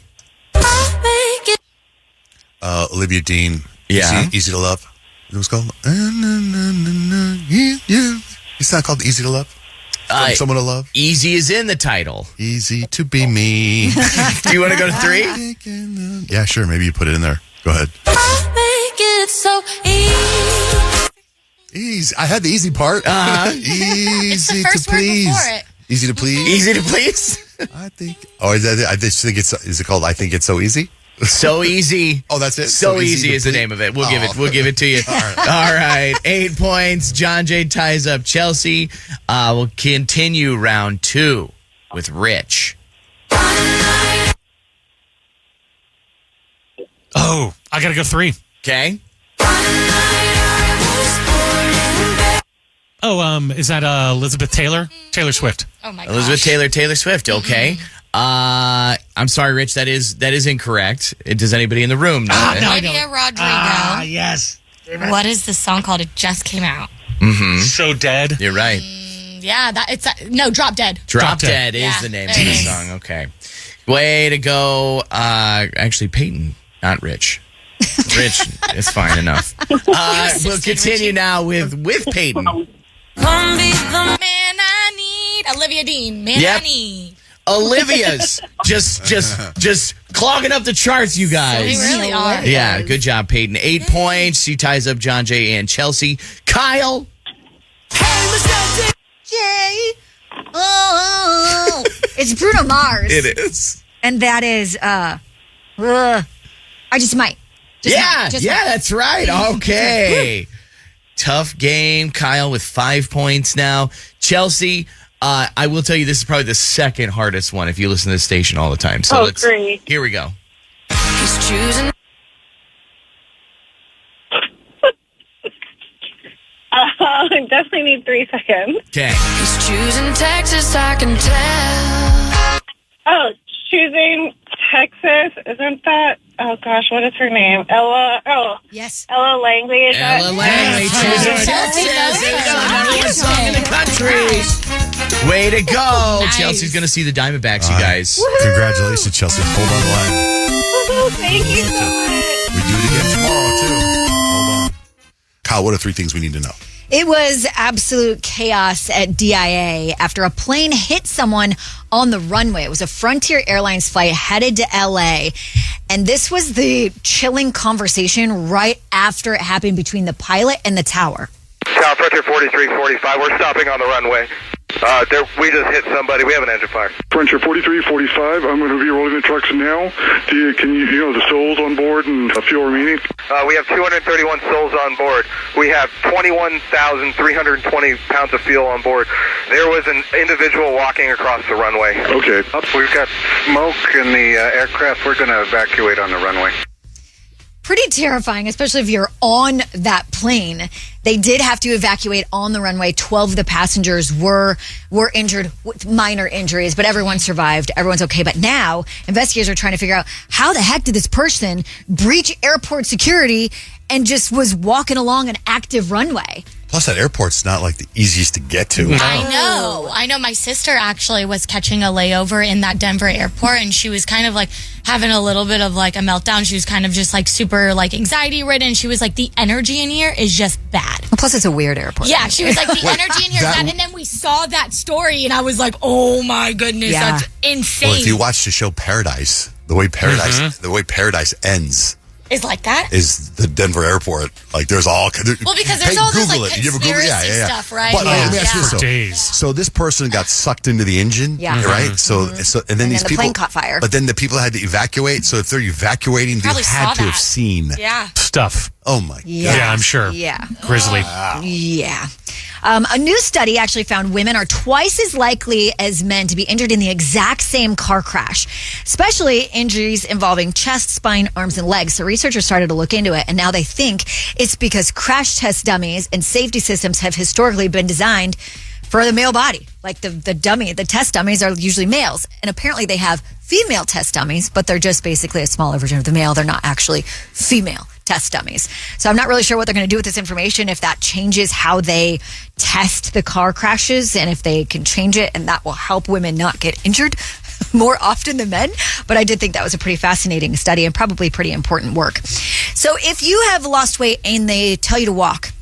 Olivia Dean. Yeah. Easy to Love. It was called. Yeah. It's not called Easy to Love. From Someone to Love. Easy is in the title. Easy to be me. Do you want to go to 3? Yeah, sure. Maybe you put it in there. Go ahead. Make it so Easy. I had the easy part. Easy It's the first to word please. before it. Easy to please. Easy to please? I think. Oh, I just think it's. Is it called? I think it's so easy. So easy. Oh, that's it. So easy to is the please? name of it. We'll give it. Oh. We'll give it to you. All right. 8 points. Johnjay ties up Chelsea. We'll continue round 2 with Rich. Oh, I got to go 3. Okay. Oh, is that Elizabeth Taylor? Taylor Swift. Oh my Elizabeth gosh. Taylor Swift. Okay. I'm sorry, Rich. That is incorrect. Does anybody in the room know it? Olivia Rodrigo. Yes. What is the song called? It just came out. So Dead. You're right. Yeah, it's no, Drop Dead. Drop Dead is Yeah, the name of there the it is. song. Okay. Way to go. Actually, Peyton, not Rich. Rich is fine enough. We'll continue now with Peyton. Come be the Man I need. Olivia Dean. Man Yep. I need. Olivia's just clogging up the charts, you guys. They really are. Yeah, good job, Peyton. 8 points. She ties up Johnjay and Chelsea. Kyle. Jay. Oh, it's Bruno Mars. It is. And that is I just might. Just Yeah, might. Just yeah, might. that's right. Okay. Tough game. Kyle with 5 points now. Chelsea, I will tell you this is probably the second hardest one if you listen to the station all the time. So Great. here we go. He's choosing. I definitely need 3 seconds. Okay. He's choosing Texas, I can tell. Oh, choosing Texas. Isn't that Oh gosh, what is her name? Ella. Oh, yes, Ella Langley. Is that? Ella Langley, number one song in the country. Way to go. Nice. Chelsea's going to see the Diamondbacks, you guys. Congratulations, Chelsea. Hold on the line. Thank you so much. We do it again tomorrow, too. Hold on. Kyle, what are 3 things we need to know? It was absolute chaos at DIA after a plane hit someone on the runway. It was a Frontier Airlines flight headed to LA. And this was the chilling conversation right after it happened between the pilot and the tower. South Frontier 4345, we're stopping on the runway. We just hit somebody. We have an engine fire. Frontier 4345, I'm going to be rolling the trucks now. Can you know the souls on board and a few remaining? We have 231 souls on board. We have 21,320 pounds of fuel on board. There was an individual walking across the runway. Okay. We've got smoke in the aircraft. We're going to evacuate on the runway. Pretty terrifying, especially if you're on that plane. They did have to evacuate on the runway. 12 of the passengers were injured with minor injuries, but everyone survived. Everyone's okay. But now investigators are trying to figure out how the heck did this person breach airport security and just was walking along an active runway? Plus, that airport's not like the easiest to get to. I know. My sister actually was catching a layover in that Denver airport, and she was kind of like having a little bit of like a meltdown. She was kind of just like super like anxiety ridden. She was like, the energy in here is just bad. Plus, it's a weird airport. Yeah, she was like, the energy in here is bad. And then we saw that story, and I was like, oh my goodness, that's insane. Well, if you watch the show Paradise, the way Paradise ends. Is like that? Is the Denver airport. Like, there's all... Well, because there's all this, like, conspiracy stuff, right? But let me ask you days. So this person got sucked into the engine, right? So and then these the people... plane caught fire. But then the people had to evacuate. So if they're evacuating, they had to have seen stuff. Oh, my God. Yeah, I'm sure. Yeah. Grizzly. Yeah. A new study actually found women are twice as likely as men to be injured in the exact same car crash, especially injuries involving chest, spine, arms, and legs. So researchers started to look into it, and now they think it's because crash test dummies and safety systems have historically been designed for the male body. Like the test dummies are usually males, and apparently they have female test dummies, but they're just basically a smaller version of the male. They're not actually female test dummies. So I'm not really sure what they're going to do with this information, if that changes how they test the car crashes and if they can change it, and that will help women not get injured more often than men. But I did think that was a pretty fascinating study and probably pretty important work. So if you have lost weight and they tell you to walk,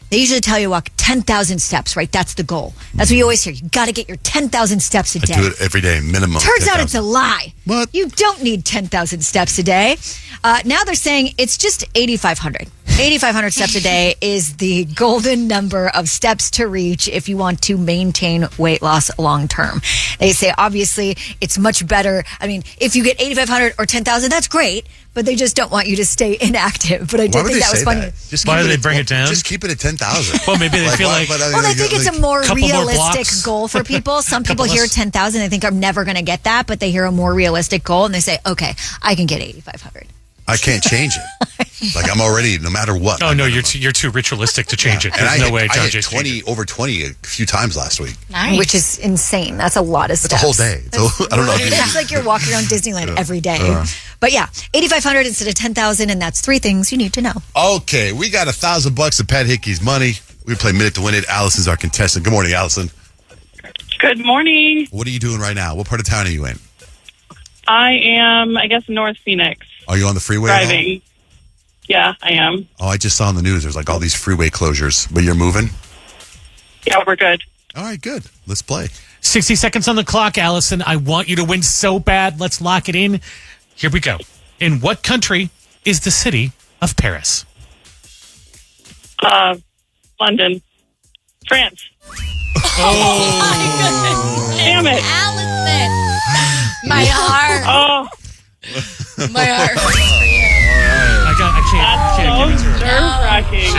they usually tell you to walk 10,000 steps, right? That's the goal. That's what you always hear. You got to get your 10,000 steps a day. I do it every day, minimum. Turns out it's a lie. What? You don't need 10,000 steps a day. Now they're saying it's just 8,500. 8,500 steps a day is the golden number of steps to reach if you want to maintain weight loss long term. They say, obviously, it's much better. I mean, if you get 8,500 or 10,000, that's great, but they just don't want you to stay inactive. But I did think that was funny. Why do they bring it down? Just keep it at 10,000. Well, maybe they feel like... Well, they think it's a more realistic goal for people. Some people hear 10,000, they think I'm never going to get that, but they hear a more realistic goal and they say, okay, I can get 8,500. I can't change it. Like, I'm already, no matter what. Oh, no, you're too ritualistic to change it. There's no way I Johnjay's hit over 20 a few times last week. Nice. Which is insane. That's a lot of steps. That's a whole day. So, I don't know. It's like you're walking around Disneyland every day. But yeah, 8,500 instead of 10,000, and that's 3 things you need to know. Okay, we got $1,000 of Pat Hickey's money. We play Minute to Win It. Allison's our contestant. Good morning, Allison. Good morning. What are you doing right now? What part of town are you in? I am, North Phoenix. Are you on the freeway? Driving. Yeah, I am. Oh, I just saw on the news there's like all these freeway closures, but you're moving? Yeah, we're good. All right, good. Let's play. 60 seconds on the clock, Allison. I want you to win so bad. Let's lock it in. Here we go. In what country is the city of Paris? London. France. Oh my goodness. Damn it. Allison. My heart. Oh. My heart. I can't give it to her. Nerve-wracking. I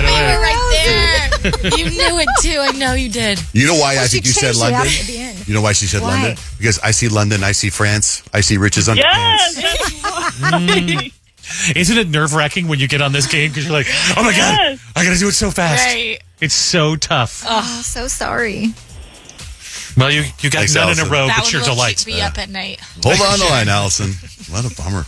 know. We were right there. You knew it too. I know you did. You know why I think you said London? At the end. You know why she said London? Because I see London, I see France, I see Rich's underpants. Yes. Isn't it nerve-wracking when you get on this game? Because you're like, oh my God, I got to do it so fast. Right. It's so tough. Oh, so sorry. Well, you got Thanks, none Allison. in a row, That but one your will delight. keep me up at night. Hold on the line, Allison. What a bummer.